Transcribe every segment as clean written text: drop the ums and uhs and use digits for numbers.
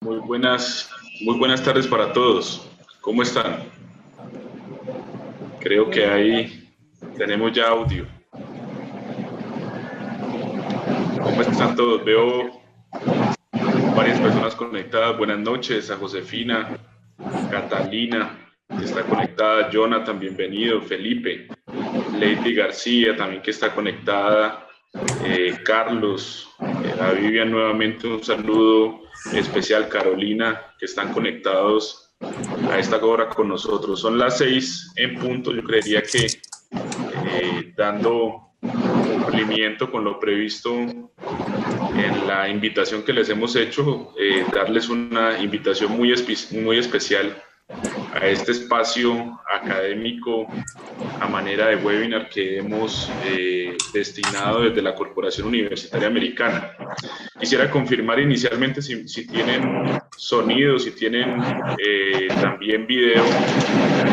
Muy buenas tardes para todos. ¿Cómo están? Creo que ahí tenemos ya audio. ¿Cómo están todos? Veo varias personas conectadas. Buenas noches a Josefina, Catalina, que está conectada, Jonathan, bienvenido, Felipe, Lady García, también que está conectada, Carlos, a Vivian nuevamente un saludo especial, Carolina, que están conectados a esta hora con nosotros. Son las 6 en punto. Yo creería que dando cumplimiento con lo previsto en la invitación que les hemos hecho, darles una invitación muy especial a este espacio académico a manera de webinar que hemos destinado desde la Corporación Universitaria Americana. Quisiera confirmar inicialmente si tienen sonido, si tienen también video,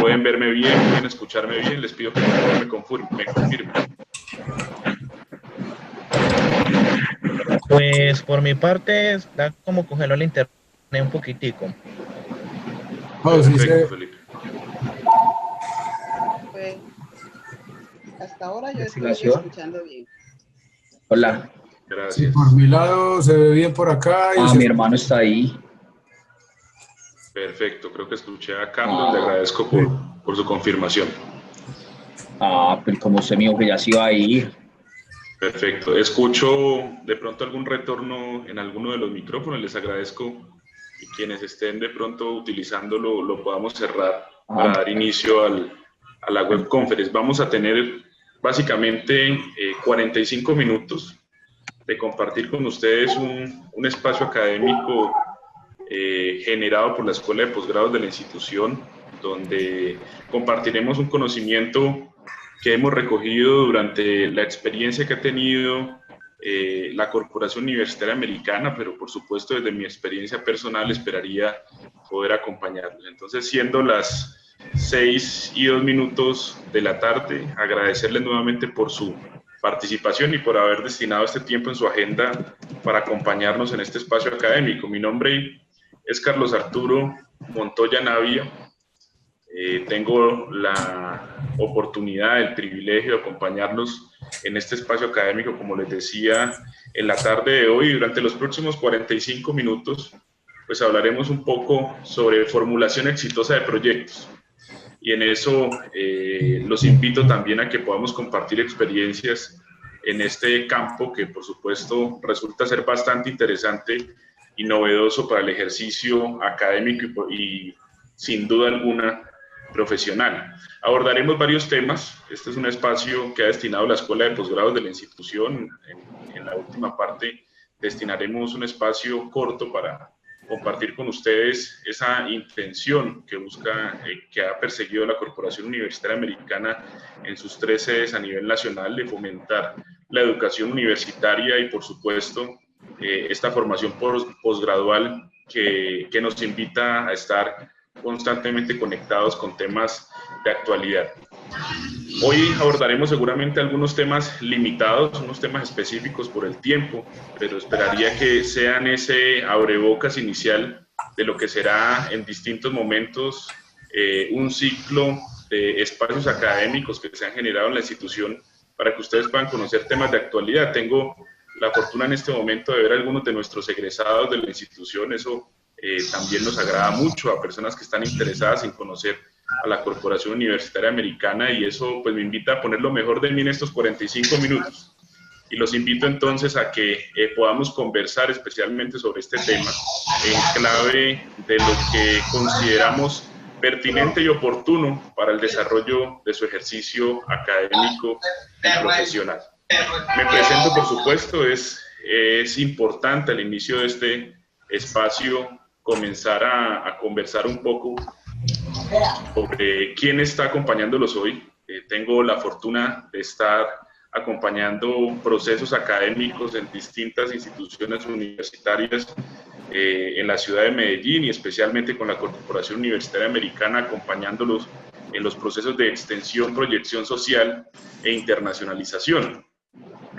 pueden verme bien, pueden escucharme bien. Les pido que por favor me confirmen. Pues por mi parte está como congeló el internet un poquitico. Perfecto, Felipe. Pues hasta ahora yo estoy escuchando bien. Hola. Gracias. Sí, por mi lado se ve bien por acá. Mi hermano está ahí. Perfecto, creo que escuché a Carlos, le agradezco por su confirmación. Pues como usted me dijo que ya se iba a ir. Perfecto, escucho de pronto algún retorno en alguno de los micrófonos, les agradezco, y quienes estén de pronto utilizándolo lo podamos cerrar para dar inicio a la web conference. Vamos a tener básicamente 45 minutos de compartir con ustedes un espacio académico generado por la Escuela de Posgrados de la institución, donde compartiremos un conocimiento que hemos recogido durante la experiencia que ha tenido la Corporación Universitaria Americana, pero por supuesto desde mi experiencia personal esperaría poder acompañarlos. Entonces, siendo las 6:02 de la tarde, agradecerles nuevamente por su participación y por haber destinado este tiempo en su agenda para acompañarnos en este espacio académico. Mi nombre es Carlos Arturo Montoya Navia. Tengo la oportunidad, el privilegio de acompañarlos en este espacio académico, como les decía, en la tarde de hoy. Durante los próximos 45 minutos, pues hablaremos un poco sobre formulación exitosa de proyectos. Y en eso los invito también a que podamos compartir experiencias en este campo que, por supuesto, resulta ser bastante interesante y novedoso para el ejercicio académico y sin duda alguna, profesional. Abordaremos varios temas. Este es un espacio que ha destinado la Escuela de Posgrados de la institución. En la última parte destinaremos un espacio corto para compartir con ustedes esa intención que busca, que ha perseguido la Corporación Universitaria Americana en sus 3 sedes a nivel nacional, de fomentar la educación universitaria y, por supuesto, esta formación posgradual que nos invita a estar constantemente conectados con temas de actualidad. Hoy abordaremos seguramente algunos temas limitados, unos temas específicos por el tiempo, pero esperaría que sean ese abrebocas inicial de lo que será en distintos momentos un ciclo de espacios académicos que se han generado en la institución para que ustedes puedan conocer temas de actualidad. Tengo la fortuna en este momento de ver a algunos de nuestros egresados de la institución. Eso también nos agrada mucho a personas que están interesadas en conocer a la Corporación Universitaria Americana, y eso pues me invita a poner lo mejor de mí en estos 45 minutos. Y los invito entonces a que podamos conversar especialmente sobre este tema en clave de lo que consideramos pertinente y oportuno para el desarrollo de su ejercicio académico y profesional. Me presento, por supuesto, es importante al inicio de este espacio comenzar a conversar un poco sobre quién está acompañándolos hoy. Tengo la fortuna de estar acompañando procesos académicos en distintas instituciones universitarias en la ciudad de Medellín, y especialmente con la Corporación Universitaria Americana, acompañándolos en los procesos de extensión, proyección social e internacionalización.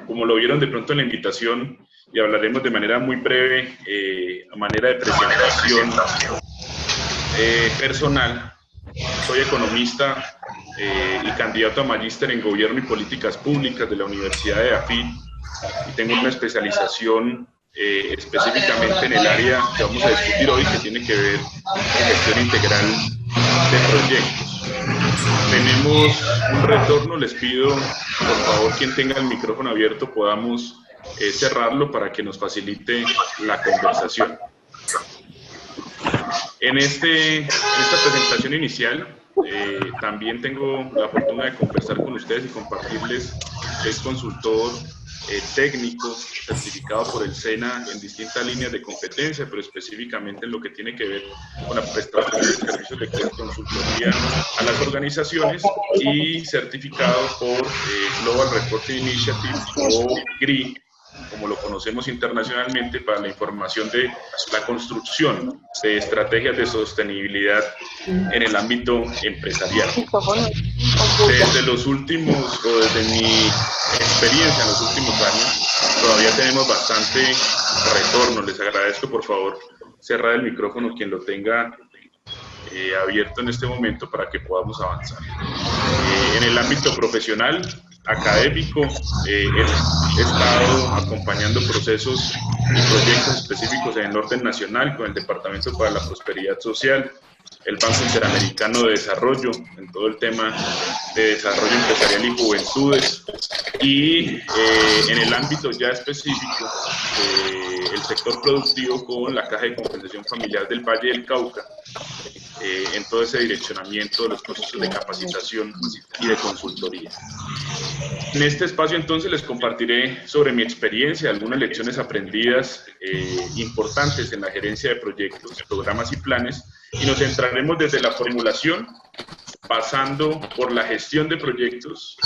Como lo vieron de pronto en la invitación, y hablaremos de manera muy breve a manera de presentación personal, soy economista y candidato a magíster en Gobierno y Políticas Públicas de la Universidad de AFIT, y tengo una especialización específicamente en el área que vamos a discutir hoy, que tiene que ver con gestión integral de proyectos. Tenemos un retorno, les pido por favor quien tenga el micrófono abierto podamos cerrarlo para que nos facilite la conversación. En esta presentación inicial también tengo la fortuna de conversar con ustedes y compartirles que es consultor técnico certificado por el SENA en distintas líneas de competencia, pero específicamente en lo que tiene que ver con la prestación de servicios de consultoría a las organizaciones, y certificado por Global Reporting Initiative o GRI, como lo conocemos internacionalmente, para la información de la construcción de estrategias de sostenibilidad en el ámbito empresarial. Desde los últimos, o desde mi experiencia en los últimos años, todavía tenemos bastante retorno. Les agradezco, por favor, cerrar el micrófono quien lo tenga abierto en este momento para que podamos avanzar. En el ámbito profesional, académico, he estado acompañando procesos y proyectos específicos en el orden nacional con el Departamento para la Prosperidad Social, el Banco Interamericano de Desarrollo, en todo el tema de desarrollo empresarial y juventudes, y en el ámbito ya específico el sector productivo con la Caja de Compensación Familiar del Valle del Cauca, en todo ese direccionamiento de los procesos de capacitación y de consultoría. En este espacio entonces les compartiré sobre mi experiencia, algunas lecciones aprendidas importantes en la gerencia de proyectos, programas y planes, y nos centraremos desde la formulación, pasando por la gestión de proyectos,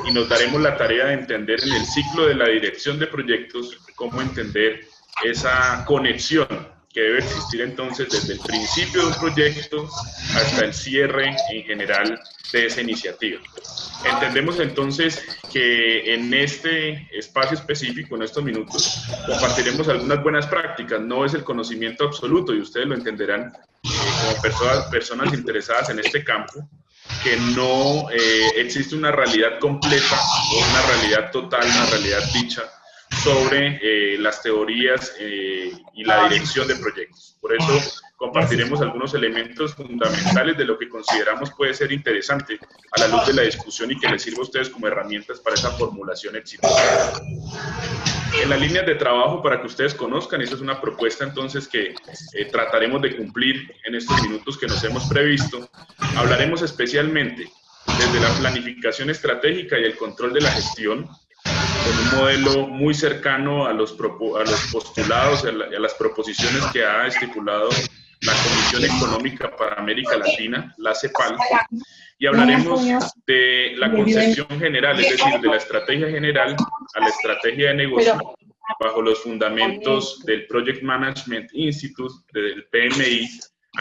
y nos daremos la tarea de entender en el ciclo de la dirección de proyectos cómo entender esa conexión que debe existir entonces desde el principio de un proyecto hasta el cierre en general de esa iniciativa. Entendemos entonces que en este espacio específico, en estos minutos, compartiremos algunas buenas prácticas. No es el conocimiento absoluto, y ustedes lo entenderán como personas interesadas en este campo, que no existe una realidad completa o una realidad total, una realidad dicha sobre las teorías y la dirección de proyectos. Por eso compartiremos algunos elementos fundamentales de lo que consideramos puede ser interesante a la luz de la discusión y que les sirva a ustedes como herramientas para esa formulación exitosa. En las líneas de trabajo, para que ustedes conozcan, esa es una propuesta entonces que trataremos de cumplir en estos minutos que nos hemos previsto. Hablaremos especialmente desde la planificación estratégica y el control de la gestión, con un modelo muy cercano a los postulados, a las proposiciones que ha estipulado la Comisión Económica para América Latina, la CEPAL, y hablaremos de la concepción general, es decir, de la estrategia general a la estrategia de negocio, bajo los fundamentos del Project Management Institute, del PMI,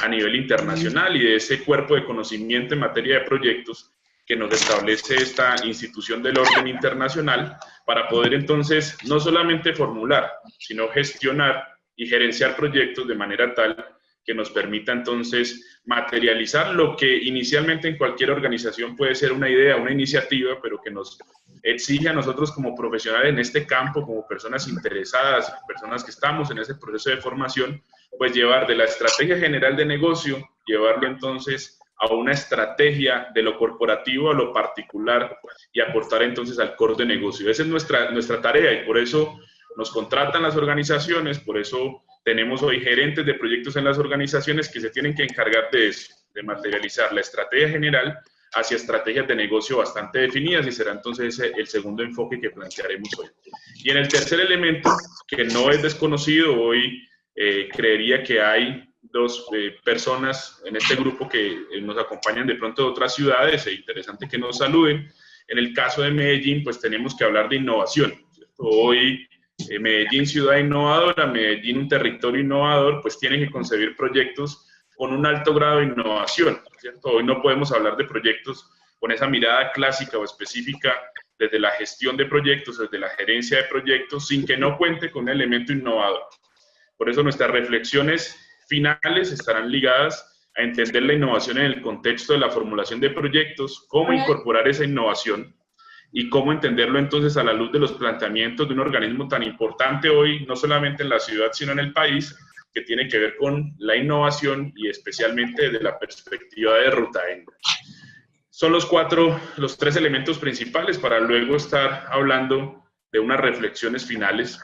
a nivel internacional, y de ese cuerpo de conocimiento en materia de proyectos que nos establece esta institución del orden internacional, para poder entonces no solamente formular, sino gestionar y gerenciar proyectos de manera tal que nos permita entonces materializar lo que inicialmente en cualquier organización puede ser una idea, una iniciativa, pero que nos exige a nosotros como profesionales en este campo, como personas interesadas, personas que estamos en ese proceso de formación, pues llevar de la estrategia general de negocio, llevarlo entonces a una estrategia de lo corporativo a lo particular y aportar entonces al core de negocio. Esa es nuestra tarea, y por eso nos contratan las organizaciones, por eso tenemos hoy gerentes de proyectos en las organizaciones que se tienen que encargar de eso, de materializar la estrategia general hacia estrategias de negocio bastante definidas, y será entonces el segundo enfoque que plantearemos hoy. Y en el tercer elemento, que no es desconocido, hoy creería que hay dos personas en este grupo que nos acompañan de pronto de otras ciudades, e interesante que nos saluden. En el caso de Medellín, pues tenemos que hablar de innovación, ¿cierto? Hoy Medellín, ciudad innovadora, Medellín, un territorio innovador, pues tiene que concebir proyectos con un alto grado de innovación, ¿cierto? Hoy no podemos hablar de proyectos con esa mirada clásica o específica desde la gestión de proyectos, desde la gerencia de proyectos, sin que no cuente con un elemento innovador. Por eso nuestras reflexiones finales estarán ligadas a entender la innovación en el contexto de la formulación de proyectos, cómo incorporar esa innovación y cómo entenderlo entonces a la luz de los planteamientos de un organismo tan importante hoy, no solamente en la ciudad, sino en el país, que tiene que ver con la innovación y especialmente desde la perspectiva de Ruta N. Son los tres elementos principales para luego estar hablando de unas reflexiones finales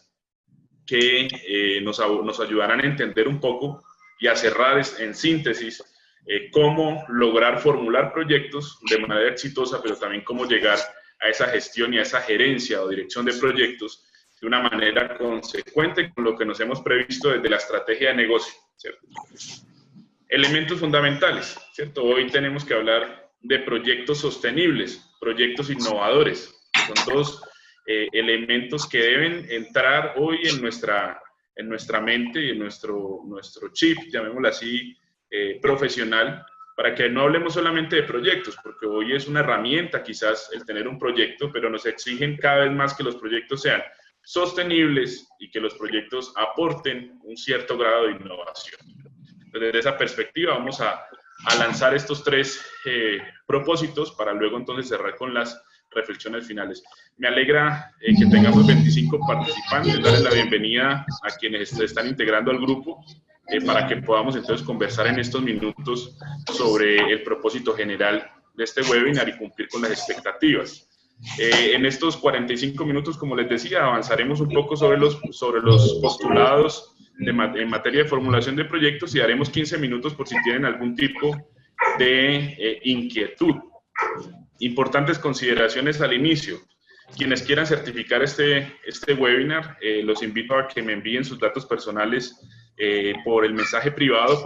que nos ayudarán a entender un poco y a cerrar en síntesis cómo lograr formular proyectos de manera exitosa, pero también cómo llegar a esa gestión y a esa gerencia o dirección de proyectos de una manera consecuente con lo que nos hemos previsto desde la estrategia de negocio, ¿cierto? Elementos fundamentales, ¿cierto? Hoy tenemos que hablar de proyectos sostenibles, proyectos innovadores. Son dos elementos que deben entrar hoy en nuestra mente y en nuestro chip, llamémoslo así, profesional, para que no hablemos solamente de proyectos, porque hoy es una herramienta quizás el tener un proyecto, pero nos exigen cada vez más que los proyectos sean sostenibles y que los proyectos aporten un cierto grado de innovación. Desde esa perspectiva vamos a lanzar estos tres propósitos para luego entonces cerrar con las reflexiones finales. Me alegra que tengamos 25 participantes, darles la bienvenida a quienes se están integrando al grupo para que podamos entonces conversar en estos minutos sobre el propósito general de este webinar y cumplir con las expectativas. En estos 45 minutos, como les decía, avanzaremos un poco sobre los postulados en materia de formulación de proyectos y daremos 15 minutos por si tienen algún tipo de inquietud. Importantes consideraciones al inicio. Quienes quieran certificar este webinar, los invito a que me envíen sus datos personales por mensaje privado,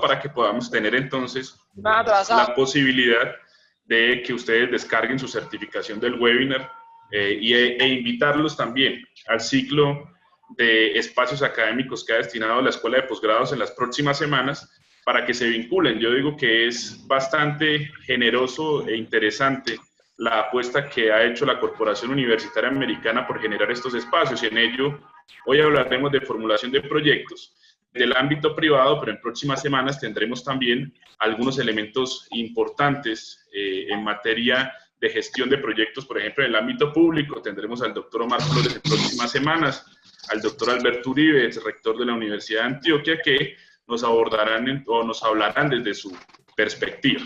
para que podamos tener entonces la posibilidad de que ustedes descarguen su certificación del webinar e invitarlos también al ciclo de espacios académicos que ha destinado la Escuela de Posgrados en las próximas semanas para que se vinculen. Yo digo que es bastante generoso e interesante la apuesta que ha hecho la Corporación Universitaria Americana por generar estos espacios, y en ello hoy hablaremos de formulación de proyectos del ámbito privado, pero en próximas semanas tendremos también algunos elementos importantes en materia de gestión de proyectos, por ejemplo, en el ámbito público. Tendremos al doctor Omar Flores en próximas semanas, al doctor Alberto Uribe, rector de la Universidad de Antioquia, que nos abordarán o nos hablarán desde su perspectiva.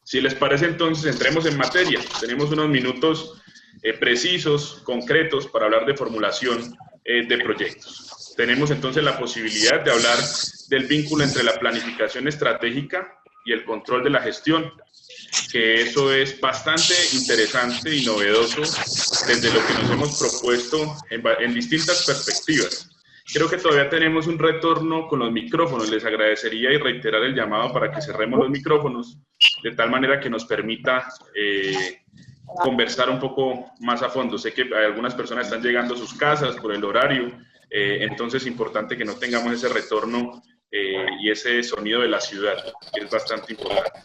Si les parece, entonces entremos en materia. Tenemos unos minutos precisos, concretos, para hablar de formulación de proyectos. Tenemos entonces la posibilidad de hablar del vínculo entre la planificación estratégica y el control de la gestión, que eso es bastante interesante y novedoso desde lo que nos hemos propuesto en distintas perspectivas. Creo que todavía tenemos un retorno con los micrófonos. Les agradecería y reiterar el llamado para que cerremos los micrófonos de tal manera que nos permita conversar un poco más a fondo. Sé que algunas personas están llegando a sus casas por el horario, entonces es importante que no tengamos ese retorno y ese sonido de la ciudad, que es bastante importante.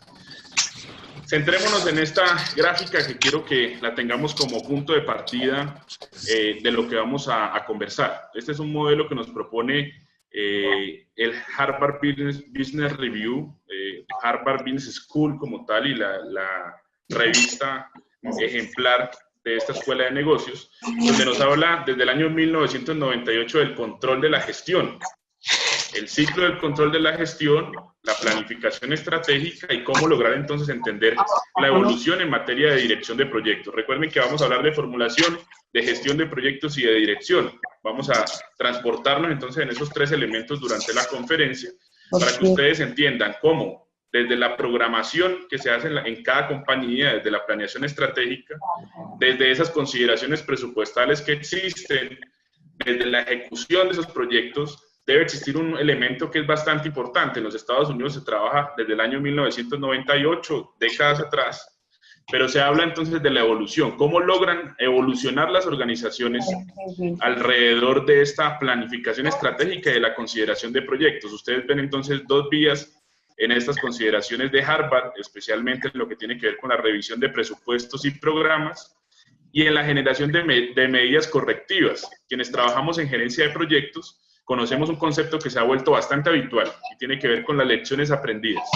Centrémonos en esta gráfica, que quiero que la tengamos como punto de partida de lo que vamos a conversar. Este es un modelo que nos propone el Harvard Business Review, Harvard Business School como tal, y la revista ejemplar de esta escuela de negocios, donde nos habla desde el año 1998 del control de la gestión, el ciclo del control de la gestión, la planificación estratégica y cómo lograr entonces entender la evolución en materia de dirección de proyectos. Recuerden que vamos a hablar de formulación, de gestión de proyectos y de dirección. Vamos a transportarnos entonces en esos tres elementos durante la conferencia para que ustedes entiendan cómo desde la programación que se hace en cada compañía, desde la planeación estratégica, desde esas consideraciones presupuestales que existen, desde la ejecución de esos proyectos, debe existir un elemento que es bastante importante. En los Estados Unidos se trabaja desde el año 1998, décadas atrás, pero se habla entonces de la evolución. ¿Cómo logran evolucionar las organizaciones alrededor de esta planificación estratégica y de la consideración de proyectos? Ustedes ven entonces dos vías en estas consideraciones de Harvard, especialmente en lo que tiene que ver con la revisión de presupuestos y programas, y en la generación de medidas correctivas. Quienes trabajamos en gerencia de proyectos, conocemos un concepto que se ha vuelto bastante habitual y tiene que ver con las lecciones aprendidas.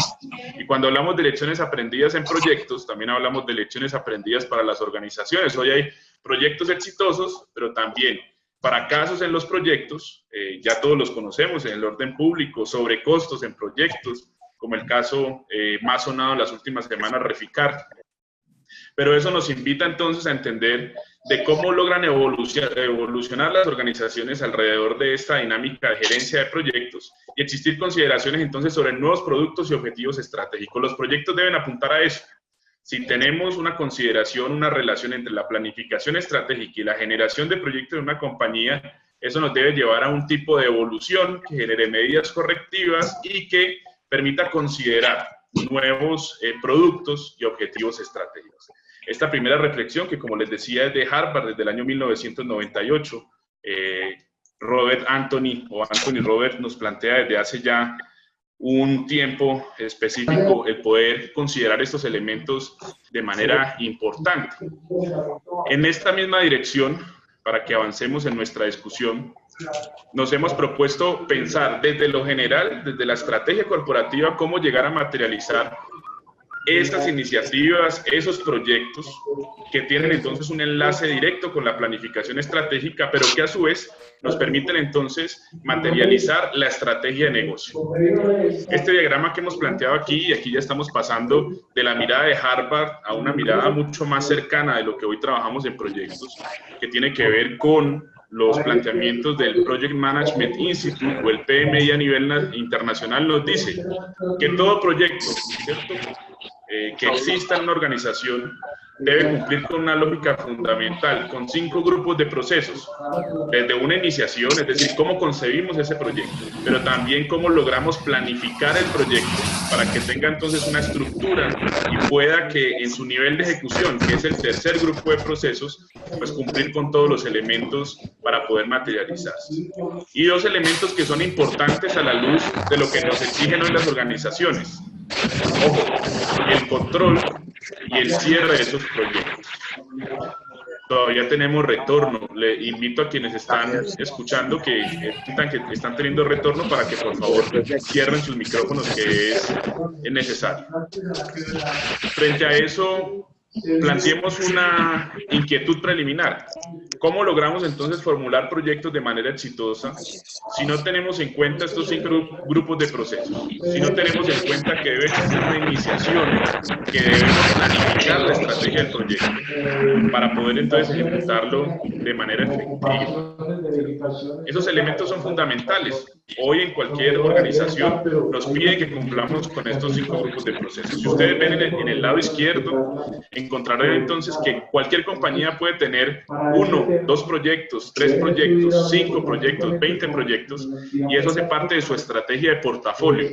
Y cuando hablamos de lecciones aprendidas en proyectos, también hablamos de lecciones aprendidas para las organizaciones. Hoy hay proyectos exitosos, pero también fracasos en los proyectos, ya todos los conocemos en el orden público, sobrecostos en proyectos, como el caso más sonado en las últimas semanas, Reficar. Pero eso nos invita entonces a entender de cómo logran evolucionar las organizaciones alrededor de esta dinámica de gerencia de proyectos y existir consideraciones entonces sobre nuevos productos y objetivos estratégicos. Los proyectos deben apuntar a eso. Si tenemos una consideración, una relación entre la planificación estratégica y la generación de proyectos de una compañía, eso nos debe llevar a un tipo de evolución que genere medidas correctivas y que permita considerar nuevos productos y objetivos estratégicos. Esta primera reflexión, que como les decía es de Harvard desde el año 1998, Anthony Robert nos plantea desde hace ya un tiempo específico el poder considerar estos elementos de manera importante. En esta misma dirección, para que avancemos en nuestra discusión, nos hemos propuesto pensar desde lo general, desde la estrategia corporativa, cómo llegar a materializar esas iniciativas, esos proyectos que tienen entonces un enlace directo con la planificación estratégica, pero que a su vez nos permiten entonces materializar la estrategia de negocio. Este diagrama que hemos planteado aquí, y aquí ya estamos pasando de la mirada de Harvard a una mirada mucho más cercana de lo que hoy trabajamos en proyectos, que tiene que ver con los planteamientos del Project Management Institute o el PMI a nivel internacional, nos dice que todo proyecto, ¿cierto?, que exista en una organización debe cumplir con una lógica fundamental, con 5 grupos de procesos, desde una iniciación, es decir, cómo concebimos ese proyecto, pero también cómo logramos planificar el proyecto para que tenga entonces una estructura y pueda que en su nivel de ejecución, que es el tercer grupo de procesos, pues cumplir con todos los elementos para poder materializarse. Y 2 elementos que son importantes a la luz de lo que nos exigen hoy las organizaciones. Ojo, el control y el cierre de esos proyectos. Todavía tenemos retorno. Le invito a quienes están escuchando que están teniendo retorno para que por favor cierren sus micrófonos, que es necesario. Frente a eso, planteemos una inquietud preliminar. ¿Cómo logramos entonces formular proyectos de manera exitosa si no tenemos en cuenta estos 5 grupos de procesos? Si no tenemos en cuenta que debe ser una iniciación, que debemos planificar la estrategia del proyecto para poder entonces ejecutarlo de manera efectiva. Esos elementos son fundamentales. Hoy en cualquier organización nos piden que cumplamos con estos 5 grupos de procesos. Si ustedes ven en el lado izquierdo, encontrarán entonces que cualquier compañía puede tener 1, 2 proyectos, 3 proyectos, 5 proyectos, 20 proyectos, y eso hace parte de su estrategia de portafolio.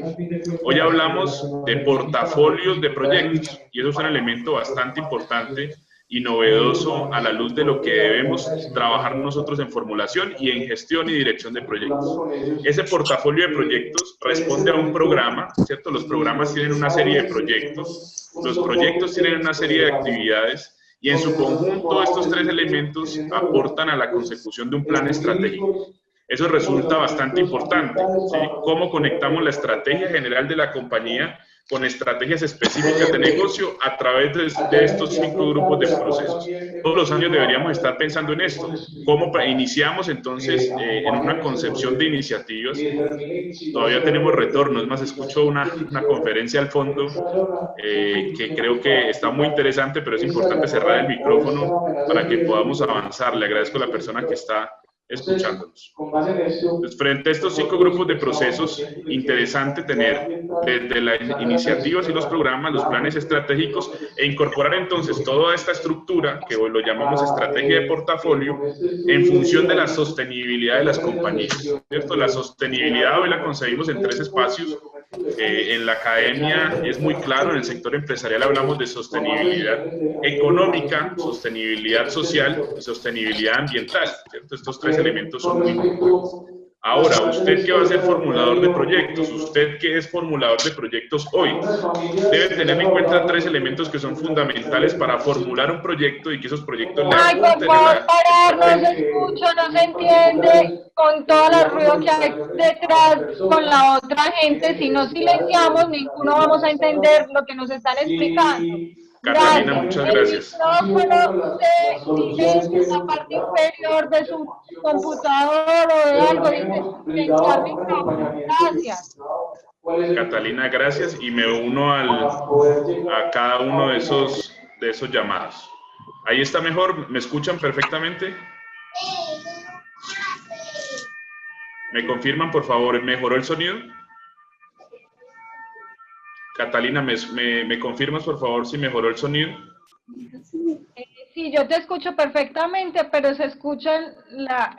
Hoy hablamos de portafolios de proyectos, y eso es un elemento bastante importante y novedoso a la luz de lo que debemos trabajar nosotros en formulación y en gestión y dirección de proyectos. Ese portafolio de proyectos responde a un programa, ¿cierto? Los programas tienen una serie de proyectos, los proyectos tienen una serie de actividades, y en su conjunto estos 3 elementos aportan a la consecución de un plan estratégico. Eso resulta bastante importante, ¿sí? Cómo conectamos la estrategia general de la compañía con estrategias específicas de negocio a través de estos 5 grupos de procesos. Todos los años deberíamos estar pensando en esto. ¿Cómo iniciamos entonces en una concepción de iniciativas? Todavía tenemos retorno. Es más, escucho una conferencia al fondo que creo que está muy interesante, pero es importante cerrar el micrófono para que podamos avanzar. Le agradezco a la persona que está escuchándonos. Pues frente a estos 5 grupos de procesos, interesante tener desde las iniciativas y los programas, los planes estratégicos, e incorporar entonces toda esta estructura, que hoy lo llamamos estrategia de portafolio, en función de la sostenibilidad de las compañías, ¿cierto? La sostenibilidad hoy la concebimos en 3 espacios. En la academia es muy claro, en el sector empresarial hablamos de sostenibilidad económica, sostenibilidad social y sostenibilidad ambiental, ¿cierto? Estos 3 elementos son muy importantes. Ahora, usted que va a ser formulador de proyectos, usted que es formulador de proyectos hoy, debe tener en cuenta 3 elementos que son fundamentales para formular un proyecto y que esos proyectos le Ay, por apunten en favor, la parar, no se estrategia. escucha, no se entiende con todo el ruido que hay detrás con la otra gente. Si no silenciamos, ninguno vamos a entender lo que nos están explicando. Catalina, Gracias. muchas El gracias. micrófono se silencia en la parte inferior de su computador o de algo, dice silenciar micrófono. Gracias. Catalina, gracias, y me uno a cada uno de esos llamados. Ahí está mejor, ¿me escuchan perfectamente? ¿Me confirman, por favor, mejoró el sonido? Catalina, ¿me confirmas, por favor, si mejoró el sonido? Sí, yo te escucho perfectamente, pero se escuchan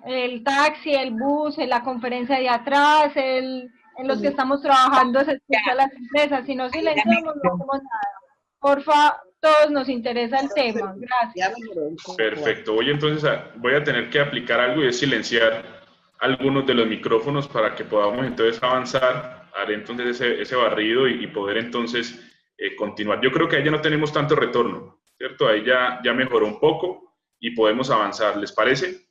el taxi, el bus, la conferencia de atrás, en los que estamos trabajando se escuchan las empresas. Si no silenciamos, no hacemos nada. Porfa, todos nos interesa el tema. Gracias. Perfecto. Voy a tener que aplicar algo y es silenciar algunos de los micrófonos para que podamos entonces avanzar. Haré entonces ese barrido y poder entonces continuar. Yo creo que ahí ya no tenemos tanto retorno, ¿cierto? Ahí ya mejoró un poco y podemos avanzar. ¿Les parece?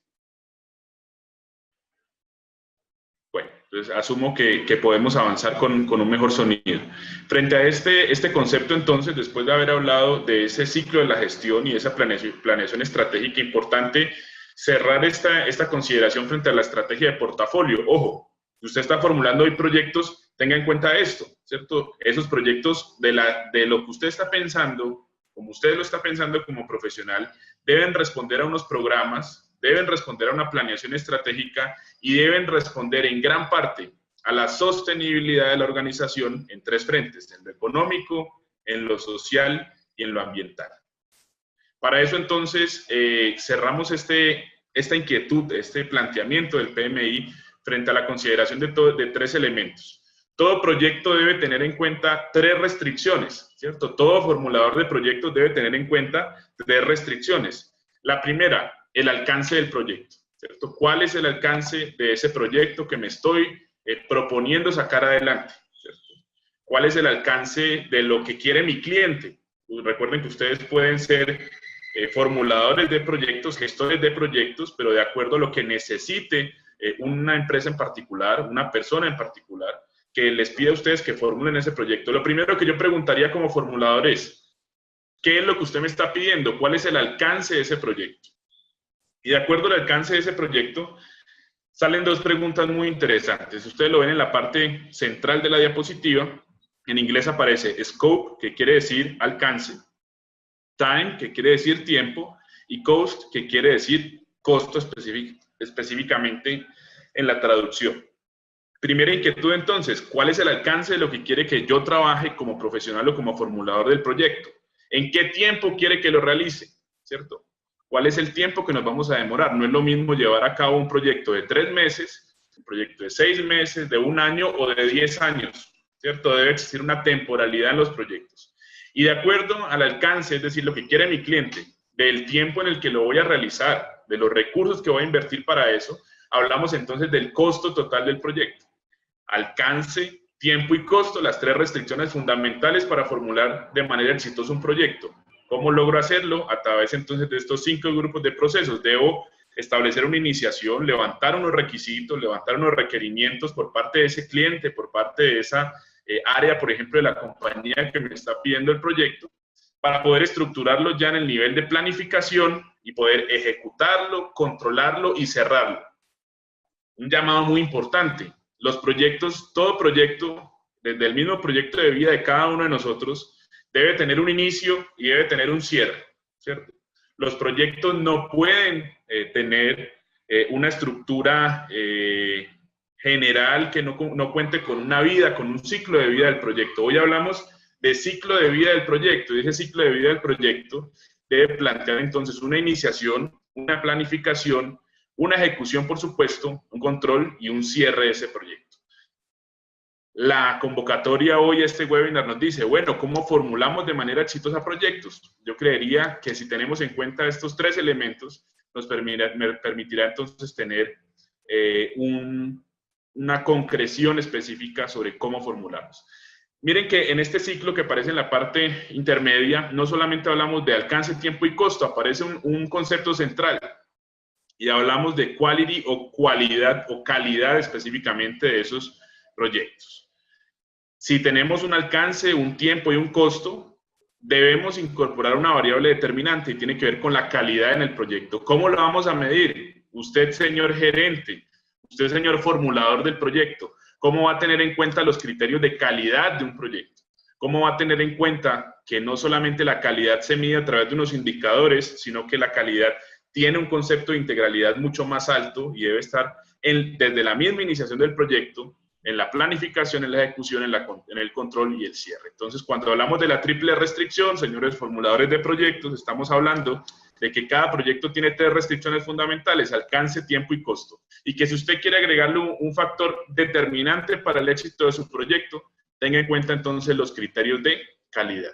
Bueno, entonces asumo que podemos avanzar con un mejor sonido. Frente a este concepto, entonces, después de haber hablado de ese ciclo de la gestión y esa planeación estratégica importante, cerrar esta consideración frente a la estrategia de portafolio. Ojo, si usted está formulando hoy proyectos, tenga en cuenta esto, ¿cierto? Esos proyectos de lo que usted está pensando, como usted lo está pensando como profesional, deben responder a unos programas, deben responder a una planeación estratégica y deben responder en gran parte a la sostenibilidad de la organización en 3 frentes, en lo económico, en lo social y en lo ambiental. Para eso, entonces, cerramos esta inquietud, este planteamiento del PMI frente a la consideración de 3 elementos. Todo proyecto debe tener en cuenta 3 restricciones, ¿cierto? Todo formulador de proyectos debe tener en cuenta 3 restricciones. La primera, el alcance del proyecto, ¿cierto? ¿Cuál es el alcance de ese proyecto que me estoy proponiendo sacar adelante, ¿cierto? ¿Cuál es el alcance de lo que quiere mi cliente? Pues recuerden que ustedes pueden ser formuladores de proyectos, gestores de proyectos, pero de acuerdo a lo que necesite una empresa en particular, una persona en particular, que les pida a ustedes que formulen ese proyecto. Lo primero que yo preguntaría como formulador es, ¿qué es lo que usted me está pidiendo? ¿Cuál es el alcance de ese proyecto? Y de acuerdo al alcance de ese proyecto, salen 2 preguntas muy interesantes. Ustedes lo ven en la parte central de la diapositiva. En inglés aparece scope, que quiere decir alcance, time, que quiere decir tiempo, y cost, que quiere decir costo específicamente en la traducción. Primera inquietud, entonces, ¿cuál es el alcance de lo que quiere que yo trabaje como profesional o como formulador del proyecto? ¿En qué tiempo quiere que lo realice? ¿Cierto? ¿Cuál es el tiempo que nos vamos a demorar? No es lo mismo llevar a cabo un proyecto de 3 meses, un proyecto de 6 meses, de 1 año o de 10 años, ¿cierto? Debe existir una temporalidad en los proyectos. Y de acuerdo al alcance, es decir, lo que quiere mi cliente, del tiempo en el que lo voy a realizar, de los recursos que voy a invertir para eso, hablamos entonces del costo total del proyecto. Alcance, tiempo y costo, las 3 restricciones fundamentales para formular de manera exitosa un proyecto. ¿Cómo logro hacerlo? A través entonces de estos 5 grupos de procesos. Debo establecer una iniciación, levantar unos requisitos, levantar unos requerimientos por parte de ese cliente, por parte de esa área, por ejemplo, de la compañía que me está pidiendo el proyecto, para poder estructurarlo ya en el nivel de planificación y poder ejecutarlo, controlarlo y cerrarlo. Un llamado muy importante. Los proyectos, todo proyecto, desde el mismo proyecto de vida de cada uno de nosotros, debe tener un inicio y debe tener un cierre, ¿cierto? Los proyectos no pueden tener una estructura general que no cuente con una vida, con un ciclo de vida del proyecto. Hoy hablamos de ciclo de vida del proyecto, y ese ciclo de vida del proyecto debe plantear entonces una iniciación, una planificación, una ejecución, por supuesto, un control y un cierre de ese proyecto. La convocatoria hoy a este webinar nos dice, bueno, ¿cómo formulamos de manera exitosa proyectos? Yo creería que si tenemos en cuenta estos 3 elementos, nos permitirá entonces tener un una concreción específica sobre cómo formularlos. Miren que en este ciclo que aparece en la parte intermedia, no solamente hablamos de alcance, tiempo y costo, aparece un concepto central y hablamos de quality o cualidad o calidad específicamente de esos proyectos. Si tenemos un alcance, un tiempo y un costo, debemos incorporar una variable determinante y tiene que ver con la calidad en el proyecto. ¿Cómo lo vamos a medir? Usted, señor gerente, usted, señor formulador del proyecto, ¿cómo va a tener en cuenta los criterios de calidad de un proyecto? ¿Cómo va a tener en cuenta que no solamente la calidad se mide a través de unos indicadores, sino que la calidad tiene un concepto de integralidad mucho más alto y debe estar desde la misma iniciación del proyecto, en la planificación, en la ejecución, en el control y el cierre? Entonces, cuando hablamos de la triple restricción, señores formuladores de proyectos, estamos hablando de que cada proyecto tiene 3 restricciones fundamentales: alcance, tiempo y costo. Y que si usted quiere agregarle un factor determinante para el éxito de su proyecto, tenga en cuenta entonces los criterios de calidad.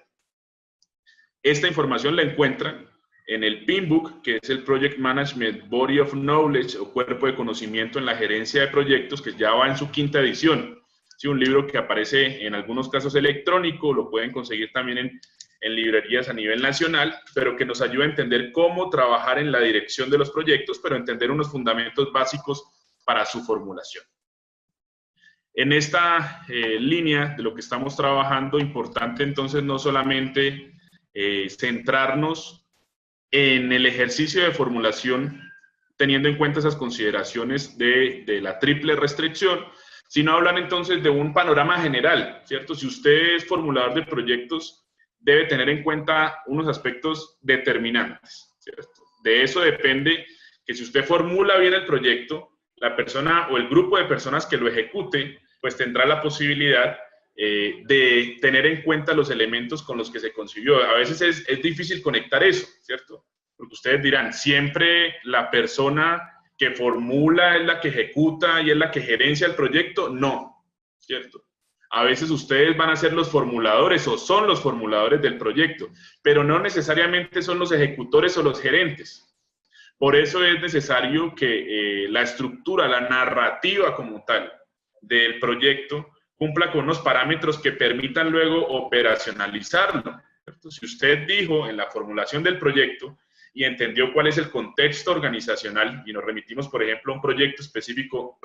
Esta información la encuentran en el PMBOK, que es el Project Management Body of Knowledge o Cuerpo de Conocimiento en la Gerencia de Proyectos, que ya va en su 5ª edición. Sí, un libro que aparece en algunos casos electrónico, lo pueden conseguir también en librerías a nivel nacional, pero que nos ayuda a entender cómo trabajar en la dirección de los proyectos, pero entender unos fundamentos básicos para su formulación. En esta línea de lo que estamos trabajando, importante entonces no solamente centrarnos en el ejercicio de formulación, teniendo en cuenta esas consideraciones de la triple restricción, sino hablar entonces de un panorama general, ¿cierto? Si usted es formulador de proyectos, debe tener en cuenta unos aspectos determinantes, ¿cierto? De eso depende que si usted formula bien el proyecto, la persona o el grupo de personas que lo ejecute, pues tendrá la posibilidad de tener en cuenta los elementos con los que se concibió. A veces es difícil conectar eso, ¿cierto? Porque ustedes dirán, ¿siempre la persona que formula es la que ejecuta y es la que gerencia el proyecto? No, ¿cierto? A veces ustedes van a ser los formuladores o son los formuladores del proyecto, pero no necesariamente son los ejecutores o los gerentes. Por eso es necesario que la estructura, la narrativa como tal del proyecto cumpla con unos parámetros que permitan luego operacionalizarlo, ¿cierto? Si usted dijo en la formulación del proyecto y entendió cuál es el contexto organizacional, y nos remitimos, por ejemplo, a un proyecto específico,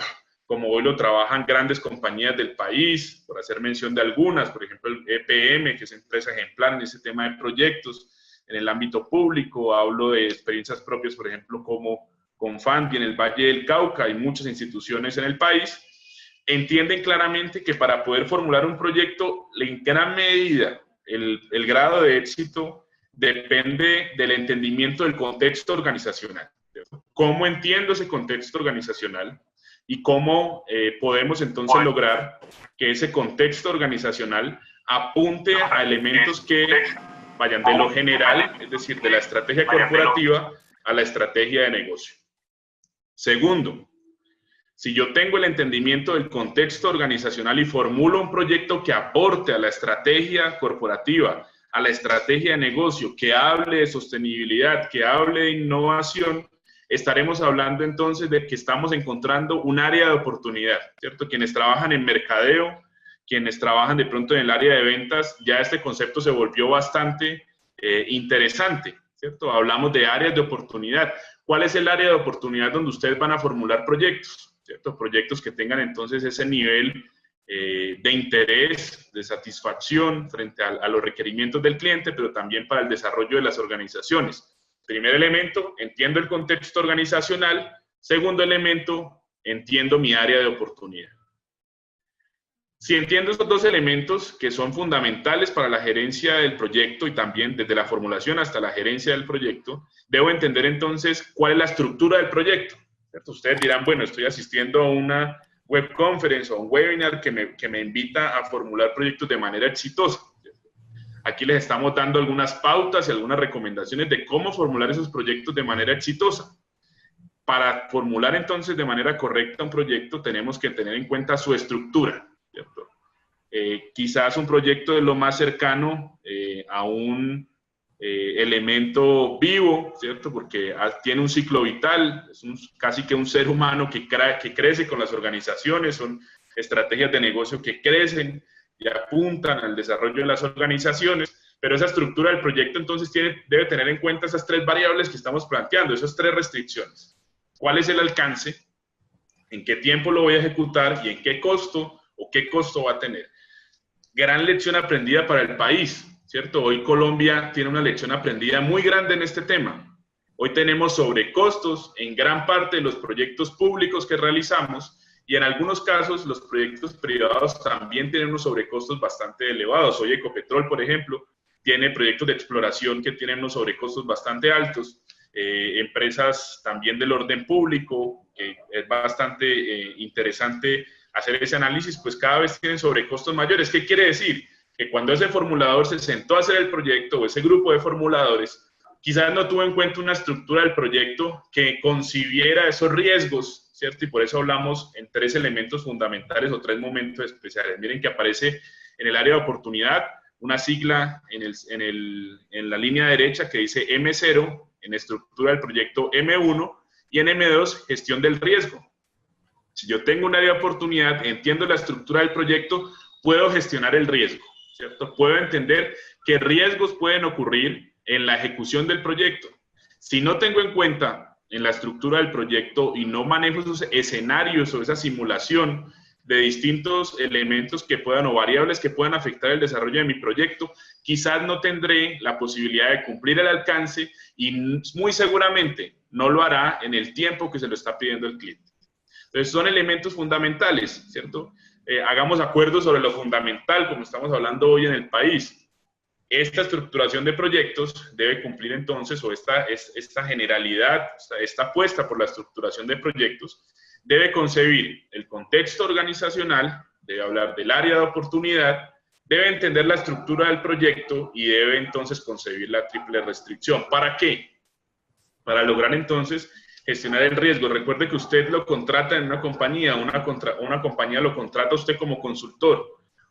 como hoy lo trabajan grandes compañías del país, por hacer mención de algunas, por ejemplo, el EPM, que es empresa ejemplar en ese tema de proyectos, en el ámbito público, hablo de experiencias propias, por ejemplo, como Confandi en el Valle del Cauca y muchas instituciones en el país, entienden claramente que para poder formular un proyecto, en gran medida, el grado de éxito depende del entendimiento del contexto organizacional. ¿Cómo entiendo ese contexto organizacional? Y cómo podemos entonces lograr que ese contexto organizacional apunte a elementos que vayan de lo general, es decir, de la estrategia corporativa a la estrategia de negocio. Segundo, si yo tengo el entendimiento del contexto organizacional y formulo un proyecto que aporte a la estrategia corporativa, a la estrategia de negocio, que hable de sostenibilidad, que hable de innovación, estaremos hablando entonces de que estamos encontrando un área de oportunidad, ¿cierto? Quienes trabajan en mercadeo, quienes trabajan de pronto en el área de ventas, ya este concepto se volvió bastante interesante, ¿cierto? Hablamos de áreas de oportunidad. ¿Cuál es el área de oportunidad donde ustedes van a formular proyectos? ¿Cierto? Proyectos que tengan entonces ese nivel de interés, de satisfacción frente a los requerimientos del cliente, pero también para el desarrollo de las organizaciones. Primer elemento, entiendo el contexto organizacional. Segundo elemento, entiendo mi área de oportunidad. Si entiendo estos dos elementos que son fundamentales para la gerencia del proyecto y también desde la formulación hasta la gerencia del proyecto, debo entender entonces cuál es la estructura del proyecto, ¿cierto? Ustedes dirán, bueno, estoy asistiendo a una web conference o un webinar que me invita a formular proyectos de manera exitosa. Aquí les estamos dando algunas pautas y algunas recomendaciones de cómo formular esos proyectos de manera exitosa. Para formular entonces de manera correcta un proyecto tenemos que tener en cuenta su estructura, ¿cierto? Quizás un proyecto es lo más cercano a un elemento vivo, ¿cierto? Porque tiene un ciclo vital, es casi que un ser humano que crece con las organizaciones, son estrategias de negocio que crecen y apuntan al desarrollo de las organizaciones, pero esa estructura del proyecto entonces debe tener en cuenta esas 3 variables que estamos planteando, esas 3 restricciones. ¿Cuál es el alcance? ¿En qué tiempo lo voy a ejecutar? ¿Y en qué costo o qué costo va a tener? Gran lección aprendida para el país, ¿cierto? Hoy Colombia tiene una lección aprendida muy grande en este tema. Hoy tenemos sobrecostos en gran parte de los proyectos públicos que realizamos y en algunos casos los proyectos privados también tienen unos sobrecostos bastante elevados. Hoy Ecopetrol, por ejemplo, tiene proyectos de exploración que tienen unos sobrecostos bastante altos. Empresas también del orden público, que es bastante interesante hacer ese análisis, pues cada vez tienen sobrecostos mayores. ¿Qué quiere decir? Que cuando ese formulador se sentó a hacer el proyecto o ese grupo de formuladores, quizás no tuvo en cuenta una estructura del proyecto que concibiera esos riesgos, ¿cierto? Y por eso hablamos en 3 elementos fundamentales o 3 momentos especiales. Miren que aparece en el área de oportunidad una sigla en la línea derecha que dice M0, en estructura del proyecto M1, y en M2, gestión del riesgo. Si yo tengo un área de oportunidad, entiendo la estructura del proyecto, puedo gestionar el riesgo, ¿cierto? Puedo entender qué riesgos pueden ocurrir en la ejecución del proyecto. Si no tengo en cuenta en la estructura del proyecto y no manejo esos escenarios o esa simulación de distintos elementos que puedan o variables que puedan afectar el desarrollo de mi proyecto, quizás no tendré la posibilidad de cumplir el alcance y muy seguramente no lo hará en el tiempo que se lo está pidiendo el cliente. Entonces son elementos fundamentales, ¿cierto? Hagamos acuerdos sobre lo fundamental, como estamos hablando hoy en el país. Esta estructuración de proyectos debe cumplir entonces, o esta generalidad, esta apuesta por la estructuración de proyectos, debe concebir el contexto organizacional, debe hablar del área de oportunidad, debe entender la estructura del proyecto y debe entonces concebir la triple restricción. ¿Para qué? Para lograr entonces gestionar el riesgo. Recuerde que usted lo contrata en una compañía, una compañía lo contrata a usted como consultor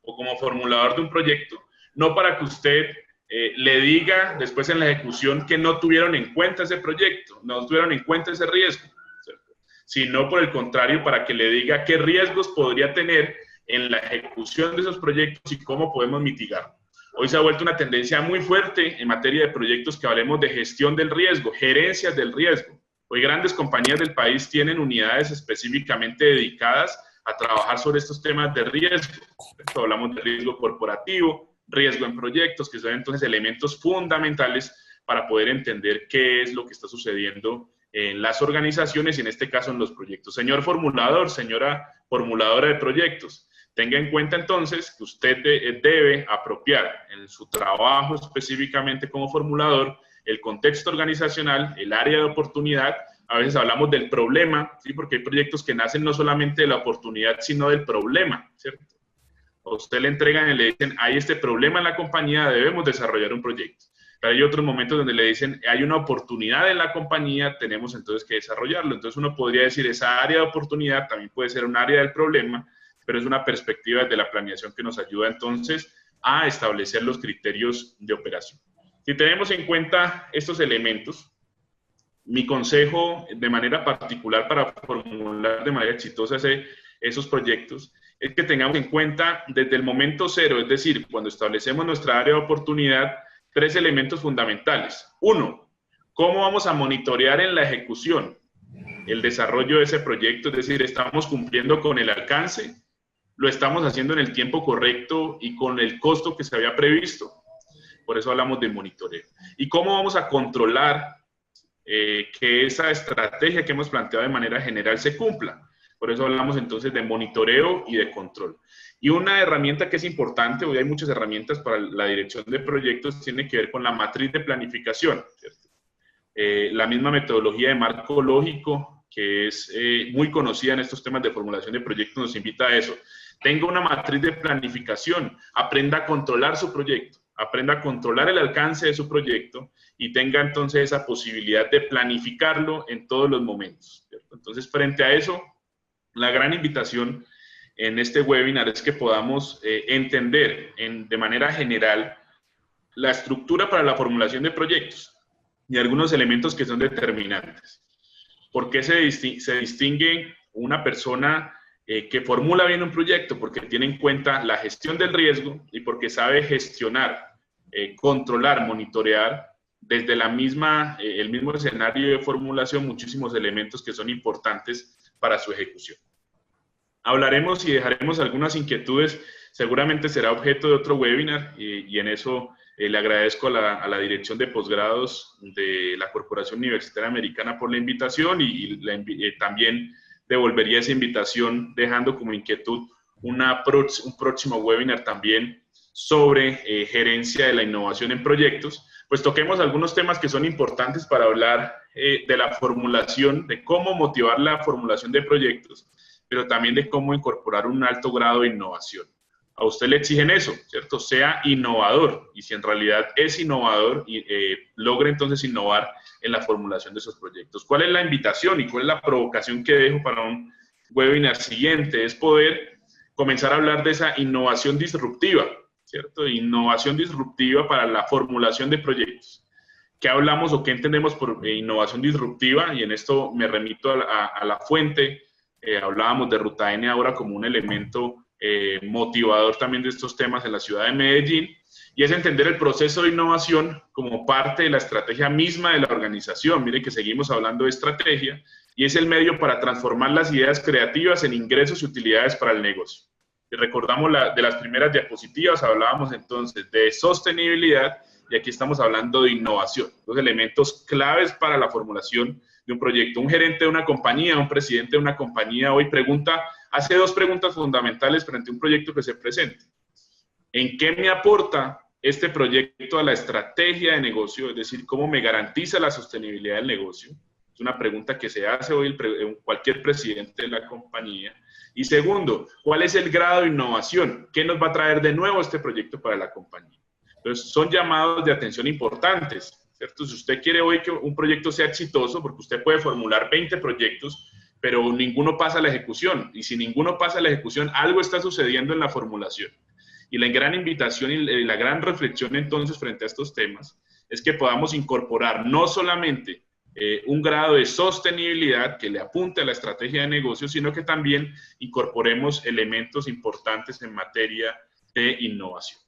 o como formulador de un proyecto, no para que usted le diga después en la ejecución que no tuvieron en cuenta ese proyecto, no tuvieron en cuenta ese riesgo, ¿cierto? Sino por el contrario, para que le diga qué riesgos podría tener en la ejecución de esos proyectos y cómo podemos mitigar. Hoy se ha vuelto una tendencia muy fuerte en materia de proyectos que hablemos de gestión del riesgo, gerencias del riesgo. Hoy grandes compañías del país tienen unidades específicamente dedicadas a trabajar sobre estos temas de riesgo. Hablamos de riesgo corporativo, riesgo en proyectos, que son entonces elementos fundamentales para poder entender qué es lo que está sucediendo en las organizaciones y en este caso en los proyectos. Señor formulador, señora formuladora de proyectos, tenga en cuenta entonces que usted debe apropiar en su trabajo específicamente como formulador el contexto organizacional, el área de oportunidad. A veces hablamos del problema, ¿sí? Porque hay proyectos que nacen no solamente de la oportunidad, sino del problema, ¿cierto? A usted le entregan y le dicen, hay este problema en la compañía, debemos desarrollar un proyecto. Pero hay otros momentos donde le dicen, hay una oportunidad en la compañía, tenemos entonces que desarrollarlo. Entonces uno podría decir, esa área de oportunidad también puede ser un área del problema, pero es una perspectiva de la planeación que nos ayuda entonces a establecer los criterios de operación. Si tenemos en cuenta estos elementos, mi consejo de manera particular para formular de manera exitosa esos proyectos es que tengamos en cuenta desde el momento cero, es decir, cuando establecemos nuestra área de oportunidad, 3 elementos fundamentales. 1, ¿cómo vamos a monitorear en la ejecución el desarrollo de ese proyecto? Es decir, ¿estamos cumpliendo con el alcance? ¿Lo estamos haciendo en el tiempo correcto y con el costo que se había previsto? Por eso hablamos de monitoreo. ¿Y cómo vamos a controlar que esa estrategia que hemos planteado de manera general se cumpla? Por eso hablamos entonces de monitoreo y de control. Y una herramienta que es importante, hoy hay muchas herramientas para la dirección de proyectos, tiene que ver con la matriz de planificación, ¿cierto? La misma metodología de marco lógico, que es muy conocida en estos temas de formulación de proyectos, nos invita a eso. Tenga una matriz de planificación, aprenda a controlar su proyecto, aprenda a controlar el alcance de su proyecto y tenga entonces esa posibilidad de planificarlo en todos los momentos, ¿cierto? Entonces, frente a eso, la gran invitación en este webinar es que podamos entender de manera general la estructura para la formulación de proyectos y algunos elementos que son determinantes. ¿Por qué se distingue una persona que formula bien un proyecto? Porque tiene en cuenta la gestión del riesgo y porque sabe gestionar, controlar, monitorear desde el mismo escenario de formulación muchísimos elementos que son importantes para su ejecución. Hablaremos y dejaremos algunas inquietudes, seguramente será objeto de otro webinar y en eso le agradezco a la Dirección de Posgrados de la Corporación Universitaria Americana por la invitación y también devolvería esa invitación dejando como inquietud un próximo webinar también sobre gerencia de la innovación en proyectos, pues toquemos algunos temas que son importantes para hablar de la formulación, de cómo motivar la formulación de proyectos, pero también de cómo incorporar un alto grado de innovación. A usted le exigen eso, ¿cierto? Sea innovador, y si en realidad es innovador, logre entonces innovar en la formulación de esos proyectos. ¿Cuál es la invitación y cuál es la provocación que dejo para un webinar siguiente? Es poder comenzar a hablar de esa innovación disruptiva, ¿cierto? Innovación disruptiva para la formulación de proyectos. ¿Qué hablamos o qué entendemos por innovación disruptiva? Y en esto me remito a la fuente. Hablábamos de Ruta N ahora como un elemento motivador también de estos temas en la ciudad de Medellín, y es entender el proceso de innovación como parte de la estrategia misma de la organización. Mire que seguimos hablando de estrategia, y es el medio para transformar las ideas creativas en ingresos y utilidades para el negocio. Y recordamos de las primeras diapositivas, hablábamos entonces de sostenibilidad, y aquí estamos hablando de innovación, los elementos claves para la formulación de un proyecto. Un gerente de una compañía, un presidente de una compañía hoy hace dos preguntas fundamentales frente a un proyecto que se presente. ¿En qué me aporta este proyecto a la estrategia de negocio? Es decir, ¿cómo me garantiza la sostenibilidad del negocio? Es una pregunta que se hace hoy cualquier presidente de la compañía. Y segundo, ¿cuál es el grado de innovación? ¿Qué nos va a traer de nuevo este proyecto para la compañía? Entonces, son llamados de atención importantes, ¿cierto? Si usted quiere hoy que un proyecto sea exitoso, porque usted puede formular 20 proyectos, pero ninguno pasa a la ejecución. Y si ninguno pasa a la ejecución, algo está sucediendo en la formulación. Y la gran invitación y la gran reflexión entonces frente a estos temas es que podamos incorporar no solamente un grado de sostenibilidad que le apunte a la estrategia de negocio, sino que también incorporemos elementos importantes en materia de innovación.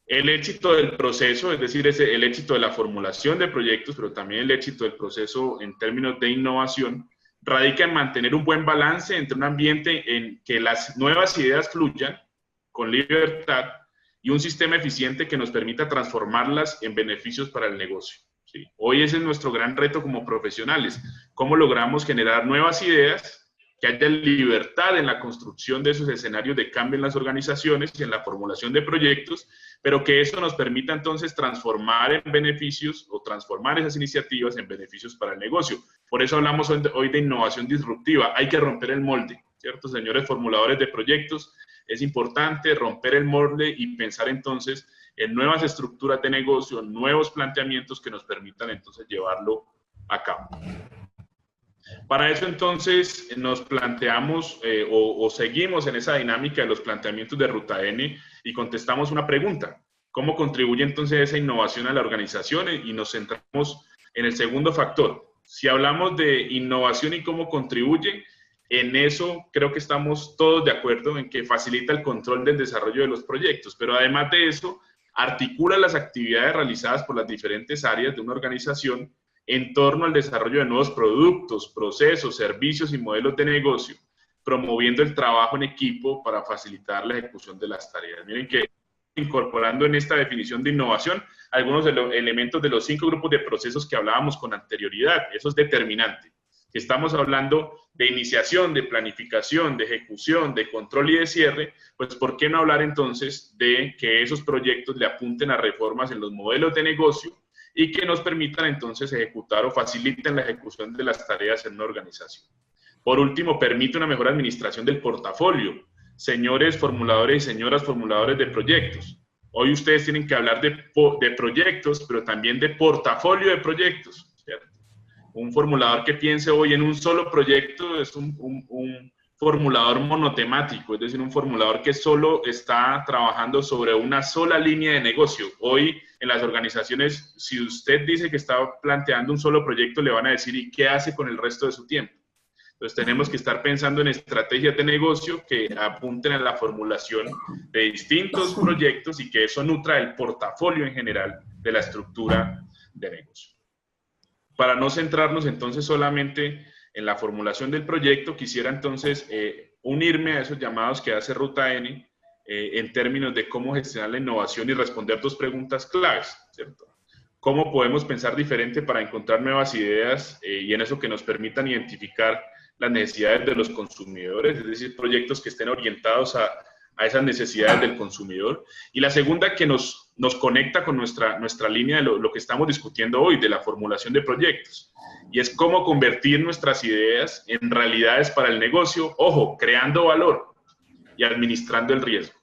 El éxito del proceso, es decir, el éxito de la formulación de proyectos, pero también el éxito del proceso en términos de innovación, radica en mantener un buen balance entre un ambiente en que las nuevas ideas fluyan con libertad y un sistema eficiente que nos permita transformarlas en beneficios para el negocio. ¿Sí? Hoy ese es nuestro gran reto como profesionales. ¿Cómo logramos generar nuevas ideas, que haya libertad en la construcción de esos escenarios de cambio en las organizaciones y en la formulación de proyectos, pero que eso nos permita entonces transformar en beneficios o transformar esas iniciativas en beneficios para el negocio? Por eso hablamos hoy de innovación disruptiva. Hay que romper el molde, ¿cierto, señores formuladores de proyectos? Es importante romper el molde y pensar entonces en nuevas estructuras de negocio, nuevos planteamientos que nos permitan entonces llevarlo a cabo. Para eso entonces nos planteamos o seguimos en esa dinámica de los planteamientos de Ruta N y contestamos una pregunta: ¿cómo contribuye entonces esa innovación a la organización? Y nos centramos en el segundo factor. Si hablamos de innovación y cómo contribuye, en eso creo que estamos todos de acuerdo en que facilita el control del desarrollo de los proyectos, pero además de eso, articula las actividades realizadas por las diferentes áreas de una organización en torno al desarrollo de nuevos productos, procesos, servicios y modelos de negocio, promoviendo el trabajo en equipo para facilitar la ejecución de las tareas. Miren que incorporando en esta definición de innovación algunos de los elementos de los 5 grupos de procesos que hablábamos con anterioridad. Eso es determinante. Estamos hablando de iniciación, de planificación, de ejecución, de control y de cierre, pues ¿por qué no hablar entonces de que esos proyectos le apunten a reformas en los modelos de negocio y que nos permitan entonces ejecutar o faciliten la ejecución de las tareas en una organización? Por último, permite una mejor administración del portafolio. Señores formuladores y señoras formuladores de proyectos, hoy ustedes tienen que hablar de proyectos, pero también de portafolio de proyectos, ¿cierto? Un formulador que piense hoy en un solo proyecto es un formulador monotemático, es decir, un formulador que solo está trabajando sobre una sola línea de negocio. Hoy en las organizaciones, si usted dice que está planteando un solo proyecto, le van a decir, ¿y qué hace con el resto de su tiempo? Entonces tenemos que estar pensando en estrategias de negocio que apunten a la formulación de distintos proyectos y que eso nutra el portafolio en general de la estructura de negocio. Para no centrarnos entonces solamente en la formulación del proyecto, quisiera entonces unirme a esos llamados que hace Ruta N en términos de cómo gestionar la innovación y responder dos preguntas claves, ¿cierto? ¿Cómo podemos pensar diferente para encontrar nuevas ideas y en eso que nos permitan identificar las necesidades de los consumidores, es decir, proyectos que estén orientados a esas necesidades del consumidor? Y la segunda, que nos conecta con nuestra línea de lo que estamos discutiendo hoy, de la formulación de proyectos, y es cómo convertir nuestras ideas en realidades para el negocio, ojo, creando valor y administrando el riesgo.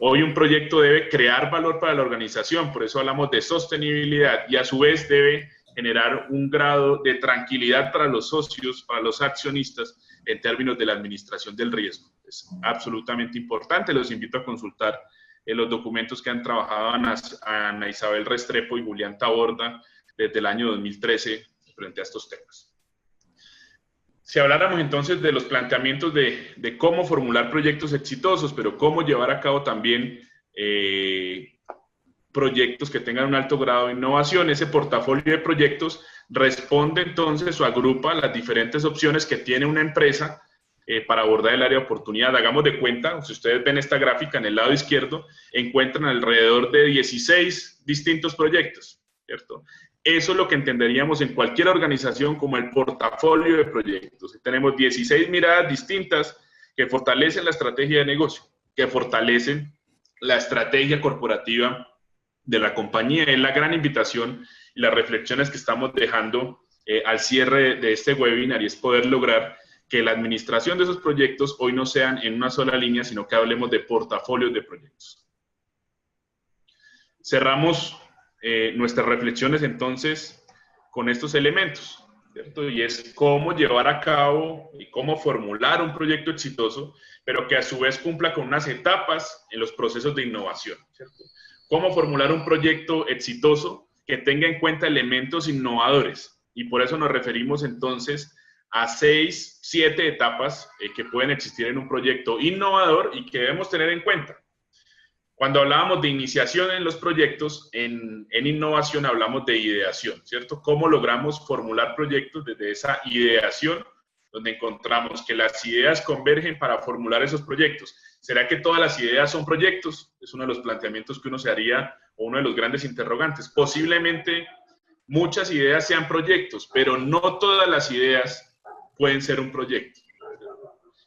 Hoy un proyecto debe crear valor para la organización, por eso hablamos de sostenibilidad, y a su vez debe generar un grado de tranquilidad para los socios, para los accionistas, en términos de la administración del riesgo. Es absolutamente importante. Los invito a consultar los documentos que han trabajado Ana Isabel Restrepo y Julián Taborda desde el año 2013 frente a estos temas. Si habláramos entonces de los planteamientos de cómo formular proyectos exitosos, pero cómo llevar a cabo también proyectos que tengan un alto grado de innovación, ese portafolio de proyectos responde entonces o agrupa las diferentes opciones que tiene una empresa para abordar el área de oportunidad. Hagamos de cuenta, si ustedes ven esta gráfica en el lado izquierdo, encuentran alrededor de 16 distintos proyectos, ¿cierto? Eso es lo que entenderíamos en cualquier organización como el portafolio de proyectos. Tenemos 16 miradas distintas que fortalecen la estrategia de negocio, que fortalecen la estrategia corporativa de la compañía. Es la gran invitación y las reflexiones que estamos dejando al cierre de este webinar, y es poder lograr que la administración de esos proyectos hoy no sean en una sola línea, sino que hablemos de portafolios de proyectos. Cerramos nuestras reflexiones entonces con estos elementos, ¿cierto? Y es cómo llevar a cabo y cómo formular un proyecto exitoso, pero que a su vez cumpla con unas etapas en los procesos de innovación, ¿cierto? Cómo formular un proyecto exitoso que tenga en cuenta elementos innovadores. Y por eso nos referimos entonces a 6, 7 etapas que pueden existir en un proyecto innovador y que debemos tener en cuenta. Cuando hablábamos de iniciación en los proyectos, en innovación hablamos de ideación, ¿cierto? ¿Cómo logramos formular proyectos desde esa ideación, donde encontramos que las ideas convergen para formular esos proyectos? ¿Será que todas las ideas son proyectos? Es uno de los planteamientos que uno se haría, o uno de los grandes interrogantes. Posiblemente muchas ideas sean proyectos, pero no todas las ideas pueden ser un proyecto.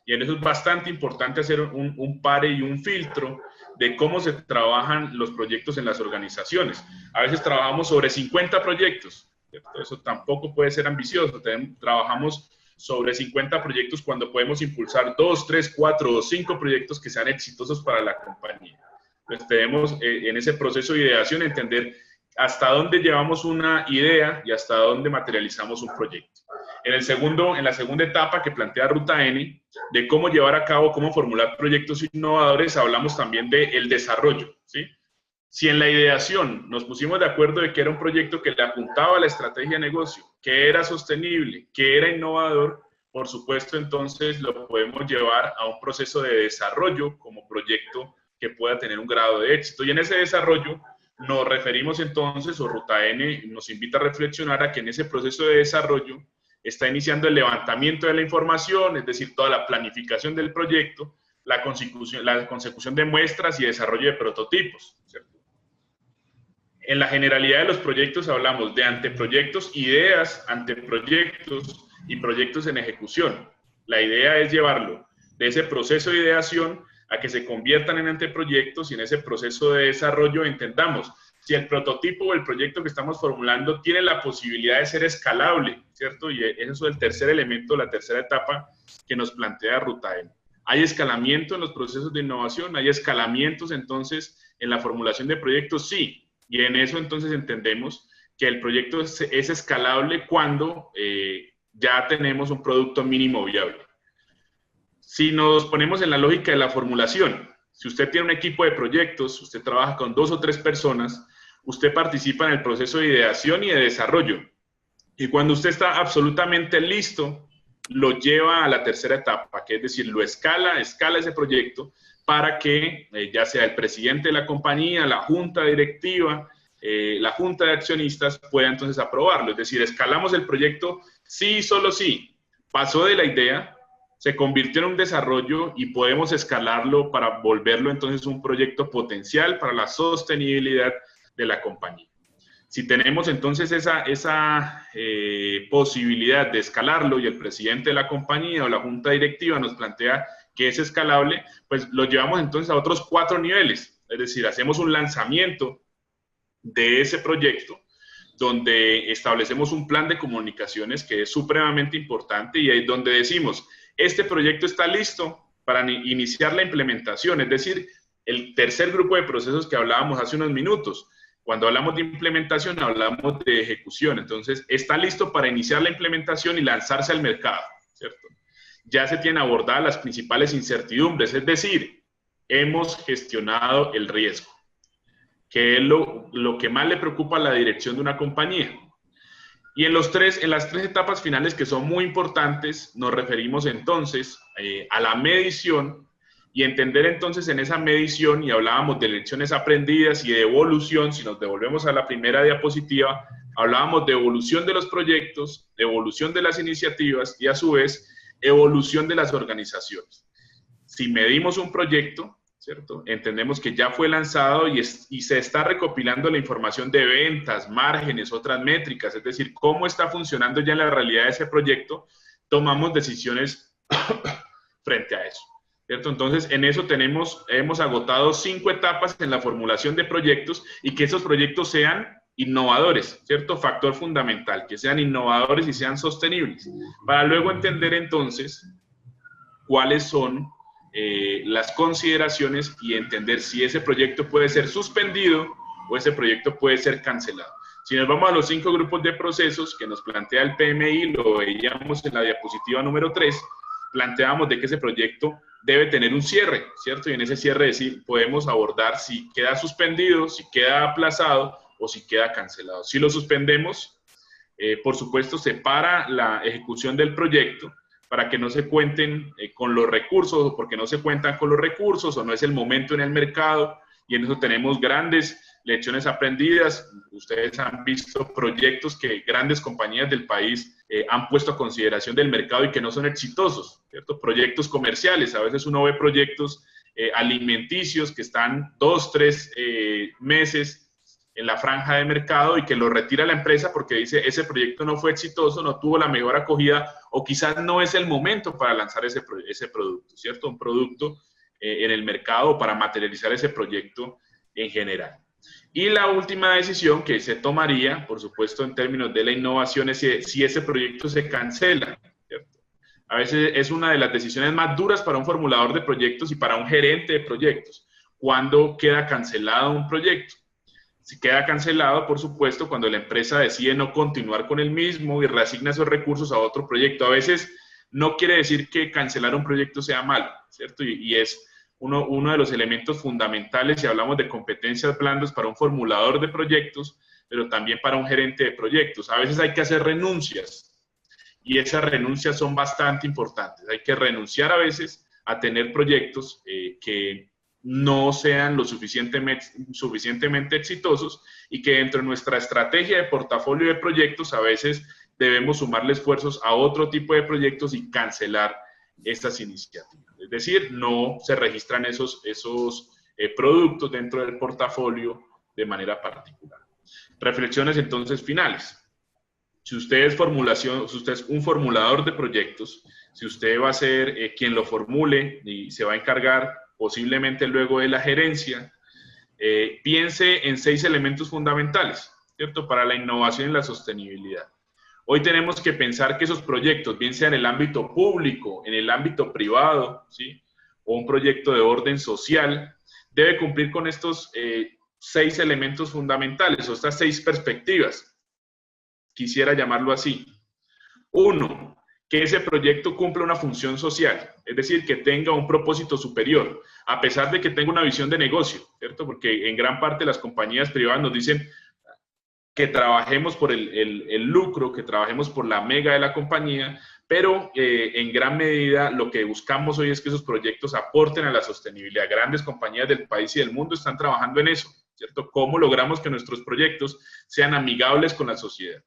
Y en eso es bastante importante hacer un pare y un filtro de cómo se trabajan los proyectos en las organizaciones. A veces trabajamos sobre 50 proyectos, ¿cierto? Eso tampoco puede ser ambicioso. Trabajamos sobre 50 proyectos cuando podemos impulsar 2, 3, 4 o 5 proyectos que sean exitosos para la compañía. Entonces debemos en ese proceso de ideación entender hasta dónde llevamos una idea y hasta dónde materializamos un proyecto. En la segunda etapa que plantea Ruta N, de cómo llevar a cabo, cómo formular proyectos innovadores, hablamos también del desarrollo, ¿sí? Si en la ideación nos pusimos de acuerdo de que era un proyecto que le apuntaba a la estrategia de negocio, que era sostenible, que era innovador, por supuesto, entonces lo podemos llevar a un proceso de desarrollo como proyecto que pueda tener un grado de éxito. Y en ese desarrollo nos referimos entonces, o Ruta N nos invita a reflexionar a que en ese proceso de desarrollo está iniciando el levantamiento de la información, es decir, toda la planificación del proyecto, la consecución de muestras y desarrollo de prototipos, ¿cierto? En la generalidad de los proyectos hablamos de anteproyectos, ideas, anteproyectos y proyectos en ejecución. La idea es llevarlo de ese proceso de ideación a que se conviertan en anteproyectos, y en ese proceso de desarrollo entendamos si el prototipo o el proyecto que estamos formulando tiene la posibilidad de ser escalable, ¿cierto? Y eso es el tercer elemento, la tercera etapa que nos plantea Ruta N. ¿Hay escalamiento en los procesos de innovación? ¿Hay escalamientos entonces en la formulación de proyectos? Sí, y en eso entonces entendemos que el proyecto es escalable cuando ya tenemos un producto mínimo viable. Si nos ponemos en la lógica de la formulación, si usted tiene un equipo de proyectos, usted trabaja con 2 o 3 personas, usted participa en el proceso de ideación y de desarrollo. Y cuando usted está absolutamente listo, lo lleva a la tercera etapa, que es decir, lo escala ese proyecto para que ya sea el presidente de la compañía, la junta directiva, la junta de accionistas pueda entonces aprobarlo. Es decir, escalamos el proyecto sí y solo sí. Pasó de la idea, se convirtió en un desarrollo y podemos escalarlo para volverlo entonces un proyecto potencial para la sostenibilidad de la compañía. Si tenemos entonces esa posibilidad de escalarlo y el presidente de la compañía o la junta directiva nos plantea que es escalable, pues lo llevamos entonces a otros 4 niveles. Es decir, hacemos un lanzamiento de ese proyecto donde establecemos un plan de comunicaciones que es supremamente importante y ahí donde decimos, este proyecto está listo para iniciar la implementación, es decir, el tercer grupo de procesos que hablábamos hace unos minutos. Cuando hablamos de implementación, hablamos de ejecución. Entonces, está listo para iniciar la implementación y lanzarse al mercado, ¿cierto? Ya se tienen abordadas las principales incertidumbres, es decir, hemos gestionado el riesgo, que es lo que más le preocupa a la dirección de una compañía. Y en las 3 etapas finales que son muy importantes, nos referimos entonces a la medición y entender entonces en esa medición, y hablábamos de lecciones aprendidas y de evolución, si nos devolvemos a la primera diapositiva, hablábamos de evolución de los proyectos, de evolución de las iniciativas y a su vez, evolución de las organizaciones. Si medimos un proyecto, ¿cierto? Entendemos que ya fue lanzado y se está recopilando la información de ventas, márgenes, otras métricas, es decir, cómo está funcionando ya en la realidad de ese proyecto, tomamos decisiones frente a eso, ¿cierto? Entonces, en eso hemos agotado 5 etapas en la formulación de proyectos y que esos proyectos sean innovadores, ¿cierto? Factor fundamental, que sean innovadores y sean sostenibles, para luego entender entonces cuáles son las consideraciones y entender si ese proyecto puede ser suspendido o ese proyecto puede ser cancelado. Si nos vamos a los 5 grupos de procesos que nos plantea el PMI, lo veíamos en la diapositiva número 3, planteábamos de que ese proyecto debe tener un cierre, ¿cierto? Y en ese cierre podemos abordar si queda suspendido, si queda aplazado o si queda cancelado. Si lo suspendemos, por supuesto, se para la ejecución del proyecto para que no se cuenten con los recursos, o porque no se cuentan con los recursos, o no es el momento en el mercado, y en eso tenemos grandes lecciones aprendidas. Ustedes han visto proyectos que grandes compañías del país han puesto a consideración del mercado y que no son exitosos, ¿cierto? Proyectos comerciales, a veces uno ve proyectos alimenticios que están 2, 3 meses en la franja de mercado y que lo retira la empresa porque dice ese proyecto no fue exitoso, no tuvo la mejor acogida o quizás no es el momento para lanzar ese producto, ¿cierto? Un producto en el mercado para materializar ese proyecto en general. Y la última decisión que se tomaría, por supuesto, en términos de la innovación es si ese proyecto se cancela, ¿cierto? A veces es una de las decisiones más duras para un formulador de proyectos y para un gerente de proyectos, cuando queda cancelado un proyecto. Si queda cancelado, por supuesto, cuando la empresa decide no continuar con el mismo y reasigna esos recursos a otro proyecto. A veces no quiere decir que cancelar un proyecto sea malo, ¿cierto? Y es uno de los elementos fundamentales si hablamos de competencias blandas para un formulador de proyectos, pero también para un gerente de proyectos. A veces hay que hacer renuncias y esas renuncias son bastante importantes. Hay que renunciar a veces a tener proyectos que no sean lo suficientemente exitosos y que dentro de nuestra estrategia de portafolio de proyectos a veces debemos sumarle esfuerzos a otro tipo de proyectos y cancelar estas iniciativas. Es decir, no se registran esos productos dentro del portafolio de manera particular. Reflexiones entonces finales. Si usted es un formulador de proyectos, si usted va a ser quien lo formule y se va a encargar posiblemente luego de la gerencia, piense en 6 elementos fundamentales, ¿cierto? Para la innovación y la sostenibilidad. Hoy tenemos que pensar que esos proyectos, bien sea en el ámbito público, en el ámbito privado, ¿sí? O un proyecto de orden social, debe cumplir con estos 6 elementos fundamentales o estas 6 perspectivas. Quisiera llamarlo así. 1, que ese proyecto cumpla una función social, es decir, que tenga un propósito superior, a pesar de que tenga una visión de negocio, ¿cierto? Porque en gran parte las compañías privadas nos dicen que trabajemos por el lucro, que trabajemos por la mega de la compañía, pero en gran medida lo que buscamos hoy es que esos proyectos aporten a la sostenibilidad. Grandes compañías del país y del mundo están trabajando en eso, ¿cierto? ¿Cómo logramos que nuestros proyectos sean amigables con la sociedad?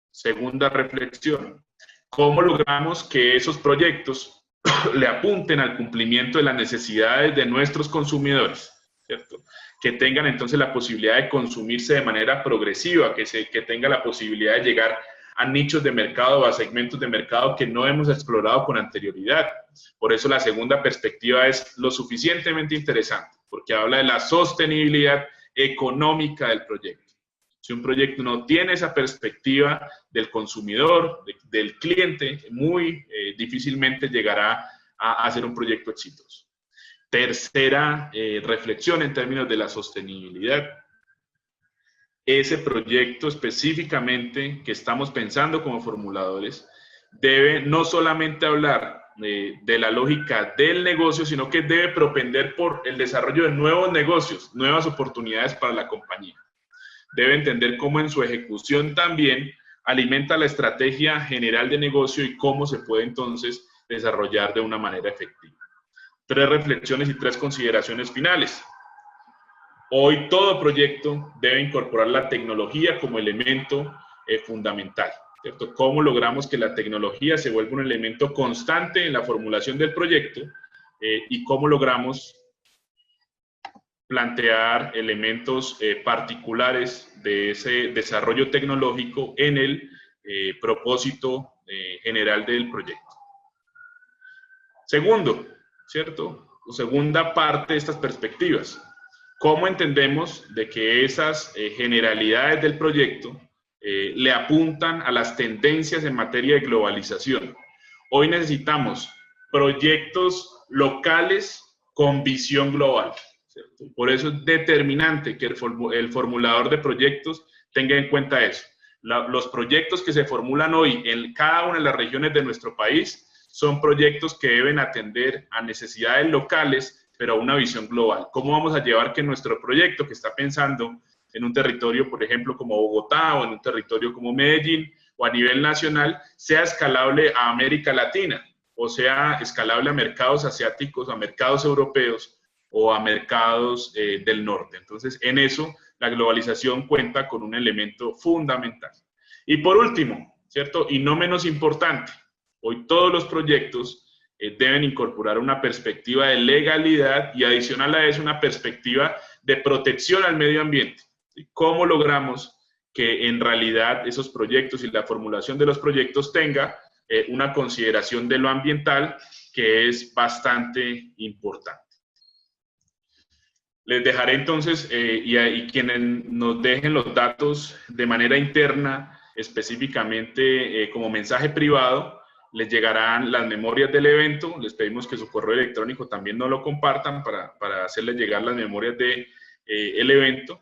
Segunda reflexión, ¿cómo logramos que esos proyectos le apunten al cumplimiento de las necesidades de nuestros consumidores, ¿cierto? Que tengan entonces la posibilidad de consumirse de manera progresiva, que tenga la posibilidad de llegar a nichos de mercado o a segmentos de mercado que no hemos explorado con anterioridad. Por eso la segunda perspectiva es lo suficientemente interesante, porque habla de la sostenibilidad económica del proyecto. Si un proyecto no tiene esa perspectiva del consumidor, del cliente, muy difícilmente llegará a ser un proyecto exitoso. Tercera reflexión en términos de la sostenibilidad. Ese proyecto específicamente que estamos pensando como formuladores debe no solamente hablar de la lógica del negocio, sino que debe propender por el desarrollo de nuevos negocios, nuevas oportunidades para la compañía. Debe entender cómo en su ejecución también alimenta la estrategia general de negocio y cómo se puede entonces desarrollar de una manera efectiva. 3 reflexiones y 3 consideraciones finales. Hoy todo proyecto debe incorporar la tecnología como elemento fundamental, ¿cierto? ¿Cómo logramos que la tecnología se vuelva un elemento constante en la formulación del proyecto y cómo logramos plantear elementos particulares de ese desarrollo tecnológico en el propósito general del proyecto? Segundo, ¿cierto? Segunda parte de estas perspectivas. ¿Cómo entendemos de que esas generalidades del proyecto le apuntan a las tendencias en materia de globalización? Hoy necesitamos proyectos locales con visión global, ¿cierto? Por eso es determinante que el formulador de proyectos tenga en cuenta eso. Los proyectos que se formulan hoy en cada una de las regiones de nuestro país son proyectos que deben atender a necesidades locales, pero a una visión global. ¿Cómo vamos a llevar que nuestro proyecto, que está pensando en un territorio, por ejemplo, como Bogotá, o en un territorio como Medellín, o a nivel nacional, sea escalable a América Latina, o sea escalable a mercados asiáticos, a mercados europeos, o a mercados del norte? Entonces, en eso, la globalización cuenta con un elemento fundamental. Y por último, ¿cierto? Y no menos importante, hoy todos los proyectos deben incorporar una perspectiva de legalidad y adicional a eso una perspectiva de protección al medio ambiente. ¿Cómo logramos que en realidad esos proyectos y la formulación de los proyectos tenga una consideración de lo ambiental que es bastante importante? Les dejaré entonces, y quienes nos dejen los datos de manera interna, específicamente como mensaje privado, les llegarán las memorias del evento. Les pedimos que su correo electrónico también nos lo compartan para hacerles llegar las memorias del evento.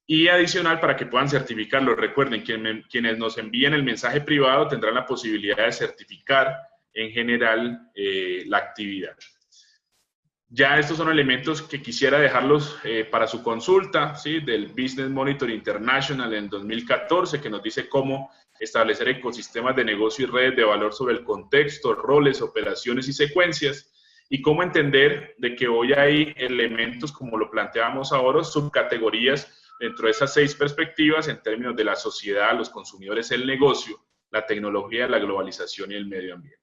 Y adicional, para que puedan certificarlo. Recuerden, quienes nos envíen el mensaje privado tendrán la posibilidad de certificar en general la actividad. Ya estos son elementos que quisiera dejarlos para su consulta, ¿sí? Del Business Monitor International en 2014, que nos dice cómo establecer ecosistemas de negocio y redes de valor sobre el contexto, roles, operaciones y secuencias, y cómo entender de que hoy hay elementos, como lo planteamos ahora, subcategorías dentro de esas 6 perspectivas en términos de la sociedad, los consumidores, el negocio, la tecnología, la globalización y el medio ambiente.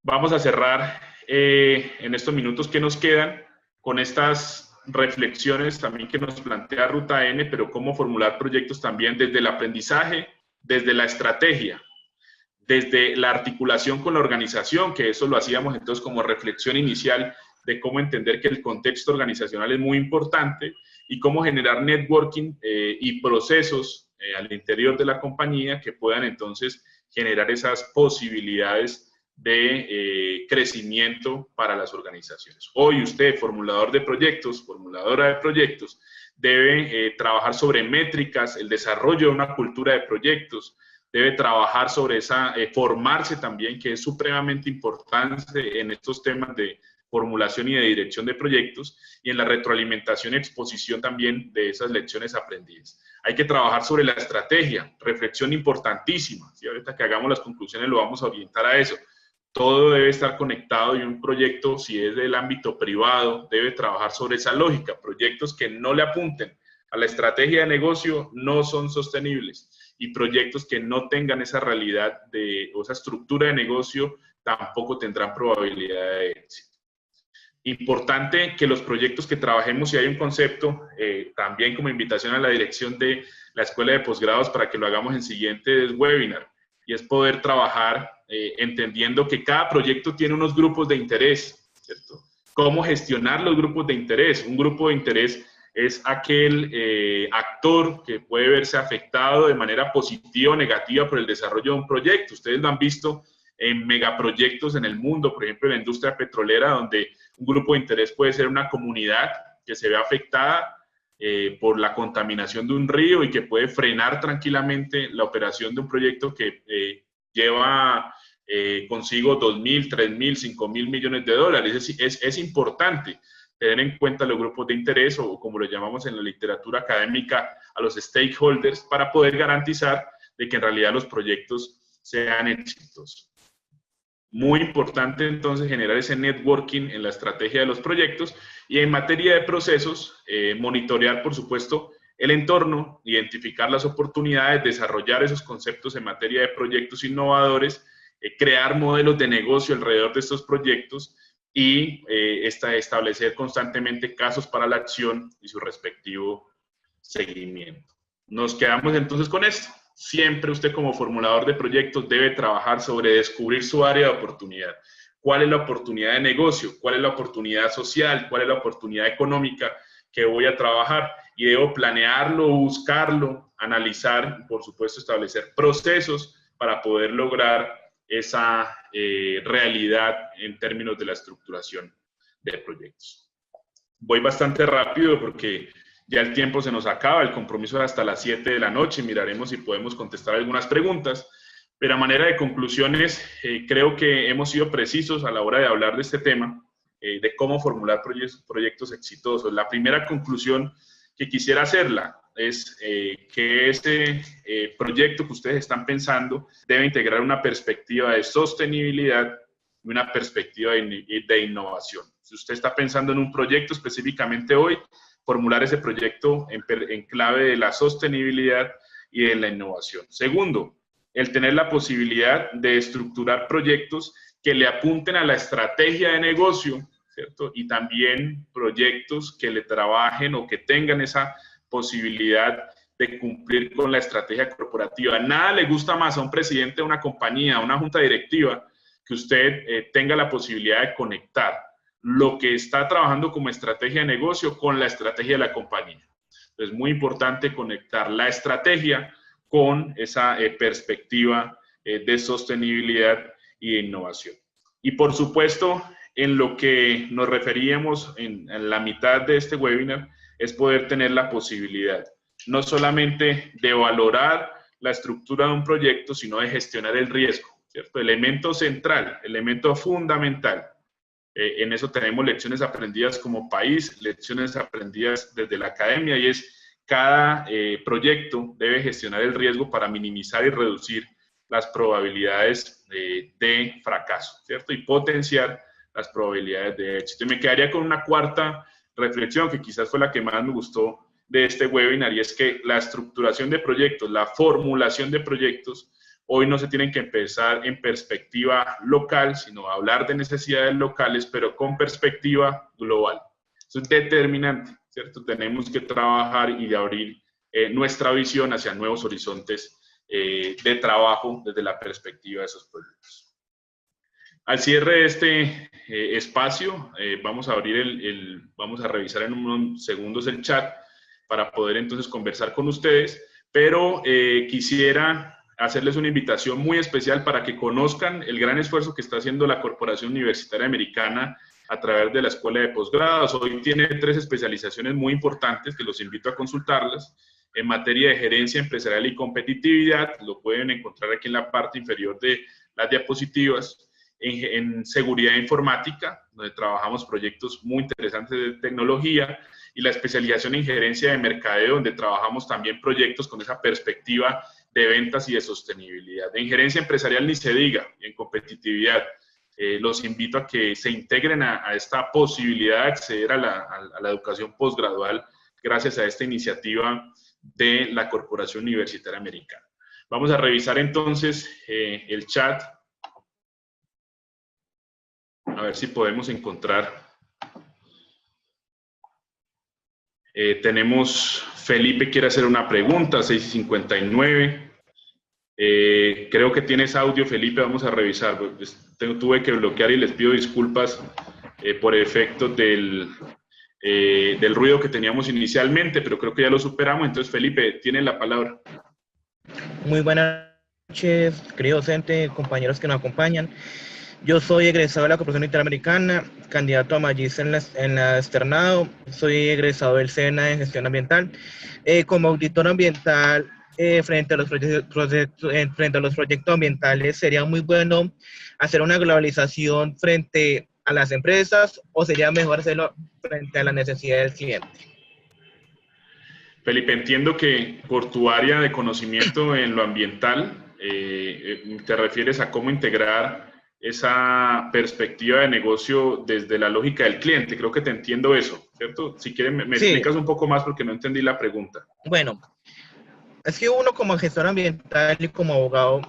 Vamos a cerrar en estos minutos que nos quedan con estas reflexiones también que nos plantea Ruta N, pero cómo formular proyectos también desde el aprendizaje, desde la estrategia, desde la articulación con la organización, que eso lo hacíamos entonces como reflexión inicial de cómo entender que el contexto organizacional es muy importante y cómo generar networking y procesos al interior de la compañía que puedan entonces generar esas posibilidades de crecimiento para las organizaciones. Hoy usted, formulador de proyectos, formuladora de proyectos, debe trabajar sobre métricas, el desarrollo de una cultura de proyectos, debe trabajar sobre esa, formarse también, que es supremamente importante en estos temas de formulación y de dirección de proyectos, y en la retroalimentación y exposición también de esas lecciones aprendidas. Hay que trabajar sobre la estrategia, reflexión importantísima. ¿Sí? Ahorita que hagamos las conclusiones lo vamos a orientar a eso. Todo debe estar conectado y un proyecto, si es del ámbito privado, debe trabajar sobre esa lógica. Proyectos que no le apunten a la estrategia de negocio no son sostenibles, y proyectos que no tengan esa realidad o esa estructura de negocio tampoco tendrán probabilidad de éxito. Importante que los proyectos que trabajemos, si hay un concepto, también como invitación a la dirección de la Escuela de Posgrados para que lo hagamos en siguientes webinars, y es poder trabajar entendiendo que cada proyecto tiene unos grupos de interés, ¿cierto? ¿Cómo gestionar los grupos de interés? Un grupo de interés es aquel actor que puede verse afectado de manera positiva o negativa por el desarrollo de un proyecto. Ustedes lo han visto en megaproyectos en el mundo, por ejemplo, en la industria petrolera, donde un grupo de interés puede ser una comunidad que se ve afectada por la contaminación de un río y que puede frenar tranquilamente la operación de un proyecto que lleva consigo 2.000, 3.000, 5.000 millones de dólares. Es importante tener en cuenta los grupos de interés, o como lo llamamos en la literatura académica, a los stakeholders, para poder garantizar de que en realidad los proyectos sean exitosos. Muy importante entonces generar ese networking en la estrategia de los proyectos, y en materia de procesos, monitorear por supuesto el entorno, identificar las oportunidades, desarrollar esos conceptos en materia de proyectos innovadores, crear modelos de negocio alrededor de estos proyectos y establecer constantemente casos para la acción y su respectivo seguimiento. Nos quedamos entonces con esto. Siempre usted como formulador de proyectos debe trabajar sobre descubrir su área de oportunidad. ¿Cuál es la oportunidad de negocio? ¿Cuál es la oportunidad social? ¿Cuál es la oportunidad económica que voy a trabajar? Y debo planearlo, buscarlo, analizar, por supuesto establecer procesos para poder lograr esa realidad en términos de la estructuración de proyectos. Voy bastante rápido porque ya el tiempo se nos acaba, el compromiso es hasta las 7 de la noche, miraremos si podemos contestar algunas preguntas, pero a manera de conclusiones, creo que hemos sido precisos a la hora de hablar de este tema, de cómo formular proyectos exitosos. La primera conclusión que quisiera hacerla es que este proyecto que ustedes están pensando debe integrar una perspectiva de sostenibilidad y una perspectiva de innovación. Si usted está pensando en un proyecto específicamente hoy, formular ese proyecto en clave de la sostenibilidad y de la innovación. Segundo, el tener la posibilidad de estructurar proyectos que le apunten a la estrategia de negocio, ¿cierto? Y también proyectos que le trabajen o que tengan esa posibilidad de cumplir con la estrategia corporativa. Nada le gusta más a un presidente de una compañía, a una junta directiva, que usted tenga la posibilidad de conectar lo que está trabajando como estrategia de negocio con la estrategia de la compañía. Es muy importante conectar la estrategia con esa perspectiva de sostenibilidad y de innovación. Y por supuesto, en lo que nos referíamos en la mitad de este webinar, es poder tener la posibilidad no solamente de valorar la estructura de un proyecto, sino de gestionar el riesgo, ¿cierto? Elemento central, elemento fundamental. En eso tenemos lecciones aprendidas como país, lecciones aprendidas desde la academia, y es cada proyecto debe gestionar el riesgo para minimizar y reducir las probabilidades de fracaso, ¿cierto? Y potenciar las probabilidades de éxito. Y me quedaría con una cuarta reflexión, que quizás fue la que más me gustó de este webinar, y es que la estructuración de proyectos, la formulación de proyectos, hoy no se tienen que empezar en perspectiva local, sino hablar de necesidades locales, pero con perspectiva global. Eso es determinante, ¿cierto? Tenemos que trabajar y abrir nuestra visión hacia nuevos horizontes de trabajo desde la perspectiva de esos proyectos. Al cierre de este espacio, vamos a abrir vamos a revisar en unos segundos el chat para poder entonces conversar con ustedes, pero quisiera hacerles una invitación muy especial para que conozcan el gran esfuerzo que está haciendo la Corporación Universitaria Americana a través de la Escuela de Posgrados. Hoy tiene 3 especializaciones muy importantes que los invito a consultarlas. en materia de gerencia empresarial y competitividad, lo pueden encontrar aquí en la parte inferior de las diapositivas, en seguridad informática, donde trabajamos proyectos muy interesantes de tecnología, y la especialización en gerencia de mercadeo, donde trabajamos también proyectos con esa perspectiva de ventas y de sostenibilidad. En gerencia empresarial ni se diga, y en competitividad. Los invito a que se integren a esta posibilidad de acceder a la educación posgradual gracias a esta iniciativa de la Corporación Universitaria Americana. Vamos a revisar entonces el chat, a ver si podemos encontrar. Tenemos Felipe quiere hacer una pregunta, 6:59. Creo que tienes audio, Felipe, vamos a revisar. Tuve que bloquear y les pido disculpas por efecto del ruido que teníamos inicialmente, pero creo que ya lo superamos. Entonces, Felipe, tienes la palabra. Muy buenas noches, querido docente, compañeros que nos acompañan. Yo soy egresado de la Corporación Interamericana, candidato a magíster en la externado. Soy egresado del SENA en gestión ambiental. Como auditor ambiental, frente a los proyectos ambientales, sería muy bueno hacer una globalización frente a las empresas, o sería mejor hacerlo frente a la necesidad del cliente. Felipe, entiendo que por tu área de conocimiento en lo ambiental, te refieres a cómo integrar esa perspectiva de negocio desde la lógica del cliente. Creo que te entiendo eso, ¿cierto? Si quieres, me Sí. explicas un poco más porque no entendí la pregunta. Bueno, es que uno como gestor ambiental y como abogado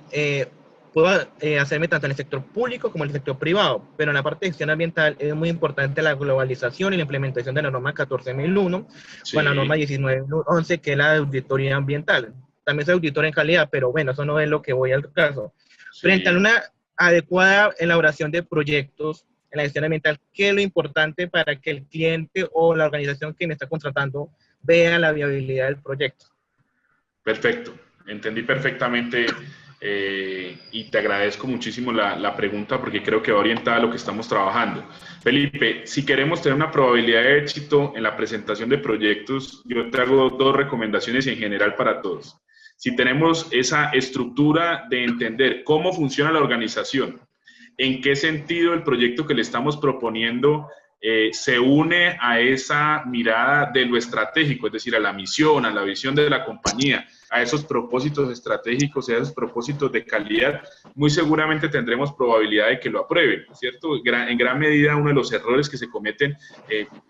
puedo hacerme tanto en el sector público como en el sector privado, pero en la parte de gestión ambiental es muy importante la globalización y la implementación de la norma 14.001 Sí. con la norma 19.11, que es la de auditoría ambiental. También soy auditor en calidad, pero bueno, eso no es lo que voy al caso. Sí. Frente a una adecuada elaboración de proyectos en la gestión ambiental, ¿qué es lo importante para que el cliente o la organización que me está contratando vea la viabilidad del proyecto? Perfecto, entendí perfectamente y te agradezco muchísimo la pregunta porque creo que va orientada a lo que estamos trabajando. Felipe, si queremos tener una probabilidad de éxito en la presentación de proyectos, yo te hago 2 recomendaciones en general para todos. Si tenemos esa estructura de entender cómo funciona la organización, en qué sentido el proyecto que le estamos proponiendo se une a esa mirada de lo estratégico, es decir, a la misión, a la visión de la compañía, a esos propósitos estratégicos y a esos propósitos de calidad, muy seguramente tendremos probabilidad de que lo aprueben, ¿cierto? En gran medida uno de los errores que se cometen,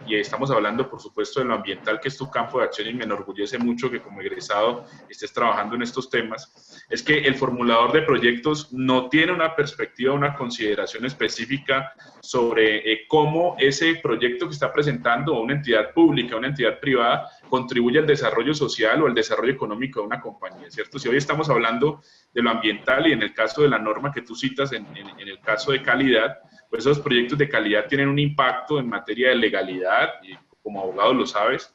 y estamos hablando por supuesto de lo ambiental, que es tu campo de acción, y me enorgullece mucho que como egresado estés trabajando en estos temas, es que el formulador de proyectos no tiene una perspectiva, una consideración específica sobre cómo ese proyecto que está presentando a una entidad pública, una entidad privada, contribuye al desarrollo social o al desarrollo económico de una compañía, ¿cierto? Si hoy estamos hablando de lo ambiental y en el caso de la norma que tú citas, en el caso de calidad, pues esos proyectos de calidad tienen un impacto en materia de legalidad, y como abogado lo sabes,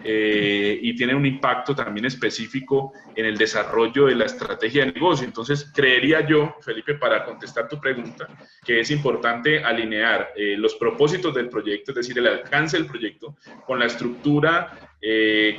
y tienen un impacto también específico en el desarrollo de la estrategia de negocio. Entonces, creería yo, Felipe, para contestar tu pregunta, que es importante alinear los propósitos del proyecto, es decir, el alcance del proyecto, con la estructura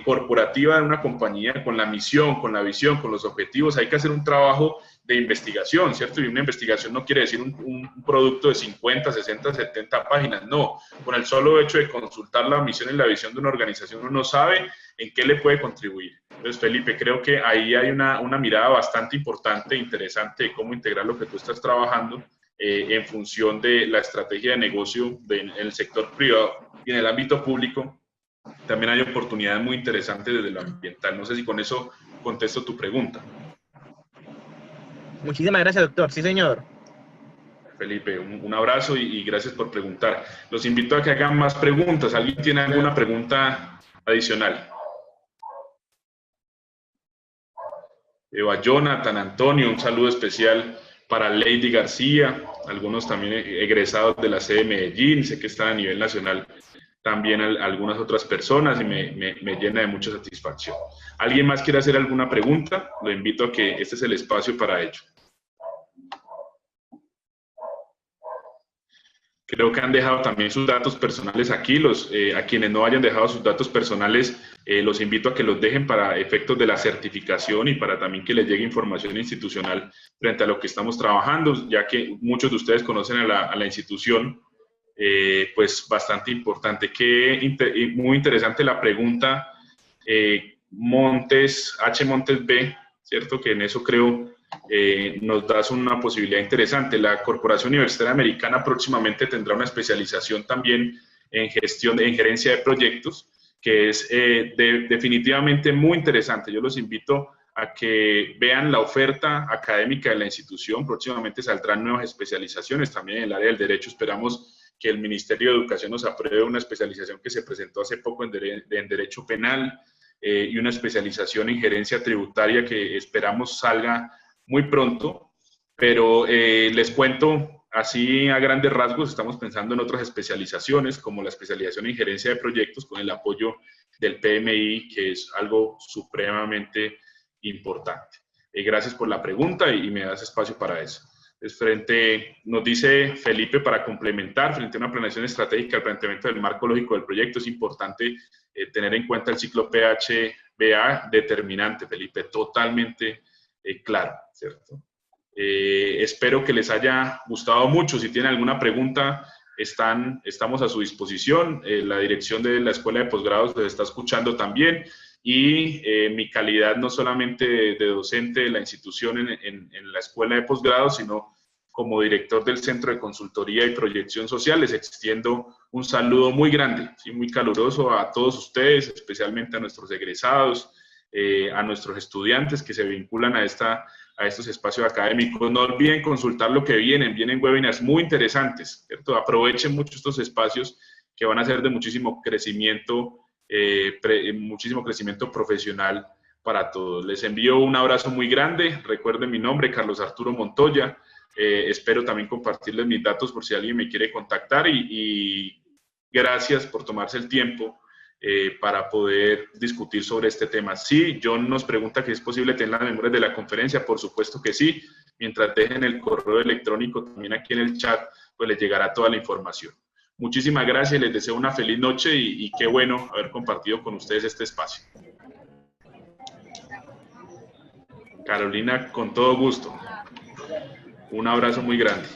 corporativa de una compañía, con la misión, con la visión, con los objetivos. Hay que hacer un trabajo de investigación, ¿cierto? Y una investigación no quiere decir un producto de 50, 60, 70 páginas, no. Con el solo hecho de consultar la misión y la visión de una organización, uno sabe en qué le puede contribuir. Entonces, Felipe, creo que ahí hay una mirada bastante importante e interesante de cómo integrar lo que tú estás trabajando en función de la estrategia de negocio en el sector privado y en el ámbito público. También hay oportunidades muy interesantes desde lo ambiental. No sé si con eso contesto tu pregunta. Muchísimas gracias, doctor. Sí, señor. Felipe, un abrazo y gracias por preguntar. Los invito a que hagan más preguntas. ¿Alguien tiene alguna pregunta adicional? Eva, Jonathan, Antonio, un saludo especial para Lady García, algunos también egresados de la sede de Medellín, sé que están a nivel nacional también algunas otras personas y me llena de mucha satisfacción. ¿Alguien más quiere hacer alguna pregunta? Lo invito a que este es el espacio para ello. Creo que han dejado también sus datos personales aquí. A quienes no hayan dejado sus datos personales, los invito a que los dejen para efectos de la certificación y para también que les llegue información institucional frente a lo que estamos trabajando, ya que muchos de ustedes conocen a la institución, pues bastante importante. Muy interesante la pregunta, Montes B, ¿cierto? Que en eso creo nos das una posibilidad interesante. La Corporación Universitaria Americana próximamente tendrá una especialización también en gerencia de proyectos, que es definitivamente muy interesante. Yo los invito a que vean la oferta académica de la institución. Próximamente saldrán nuevas especializaciones también en el área del derecho. Esperamos que el Ministerio de Educación nos apruebe una especialización que se presentó hace poco en derecho penal y una especialización en gerencia tributaria que esperamos salga muy pronto, pero les cuento así a grandes rasgos. Estamos pensando en otras especializaciones como la especialización en gerencia de proyectos con el apoyo del PMI, que es algo supremamente importante. Gracias por la pregunta y me das espacio para eso. Nos dice Felipe, para complementar, frente a una planeación estratégica, el planteamiento del marco lógico del proyecto, es importante tener en cuenta el ciclo PHBA determinante, Felipe, totalmente claro, ¿cierto? Espero que les haya gustado mucho. Si tienen alguna pregunta, estamos a su disposición. La dirección de la Escuela de Posgrados los está escuchando también, y mi calidad no solamente de docente de la institución en la Escuela de Posgrados, sino como director del Centro de Consultoría y Proyección Social, les extiendo un saludo muy grande, ¿sí? Muy caluroso a todos ustedes, especialmente a nuestros egresados, a nuestros estudiantes que se vinculan a estos espacios académicos. No olviden consultar lo que vienen webinars muy interesantes, ¿cierto? Aprovechen mucho estos espacios que van a ser de muchísimo crecimiento profesional para todos. Les envío un abrazo muy grande. Recuerden mi nombre, Carlos Arturo Montoya. Espero también compartirles mis datos por si alguien me quiere contactar, y gracias por tomarse el tiempo para poder discutir sobre este tema. Sí, John nos pregunta que es posible tener las memorias de la conferencia. Por supuesto que sí. Mientras dejen el correo electrónico también aquí en el chat, pues les llegará toda la información. Muchísimas gracias, les deseo una feliz noche y qué bueno haber compartido con ustedes este espacio. Carolina, con todo gusto. Un abrazo muy grande.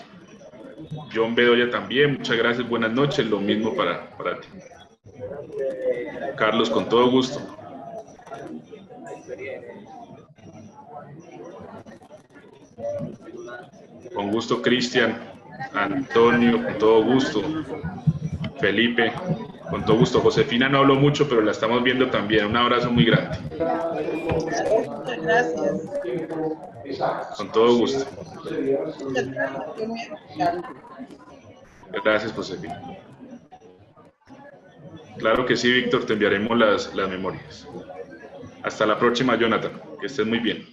John Bedoya también, muchas gracias, buenas noches, lo mismo para ti. Carlos, con todo gusto. Con gusto, Cristian, Antonio, con todo gusto. Felipe, con todo gusto. Josefina no habló mucho, pero la estamos viendo también. Un abrazo muy grande. Muchas gracias. Con todo gusto. Gracias, Josefina. Claro que sí, Víctor, te enviaremos las memorias. Hasta la próxima, Jonathan. Que estés muy bien.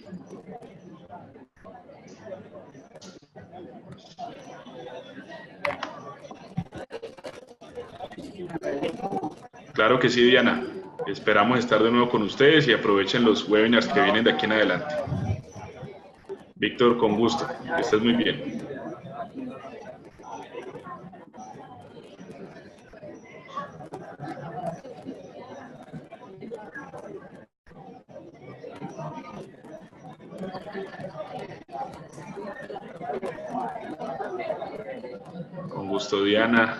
Claro que sí, Diana. Esperamos estar de nuevo con ustedes y aprovechen los webinars que vienen de aquí en adelante. Víctor, con gusto. Que estés muy bien. Con gusto, Diana.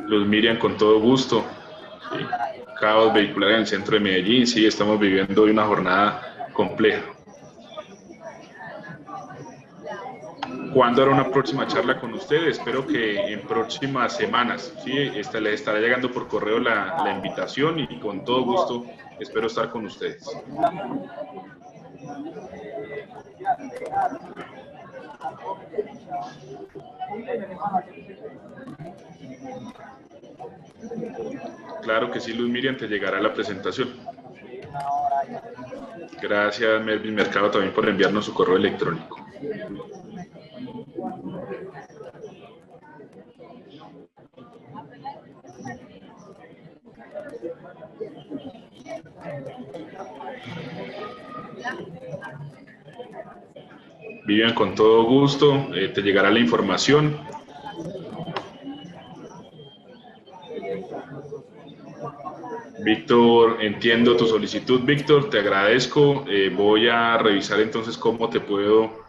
Luz Miriam, con todo gusto. Sí. Caos vehicular en el centro de Medellín. Sí, estamos viviendo hoy una jornada compleja. ¿Cuándo hará una próxima charla con ustedes? Espero que en próximas semanas. Sí, les estará llegando por correo la invitación, y con todo gusto espero estar con ustedes. Claro que sí, Luz Miriam, te llegará la presentación. Gracias, Melvin Mercado, también por enviarnos su correo electrónico. Vivian, con todo gusto, te llegará la información. Víctor, entiendo tu solicitud, Víctor, te agradezco. Voy a revisar entonces cómo te puedo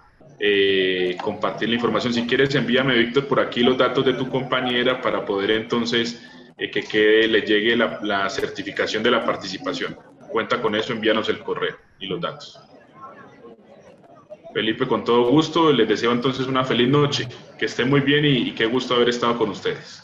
compartir la información. Si quieres, envíame, Víctor, por aquí los datos de tu compañera para poder entonces le llegue la certificación de la participación. Cuenta con eso, envíanos el correo y los datos. Felipe, con todo gusto, les deseo entonces una feliz noche, que estén muy bien y qué gusto haber estado con ustedes.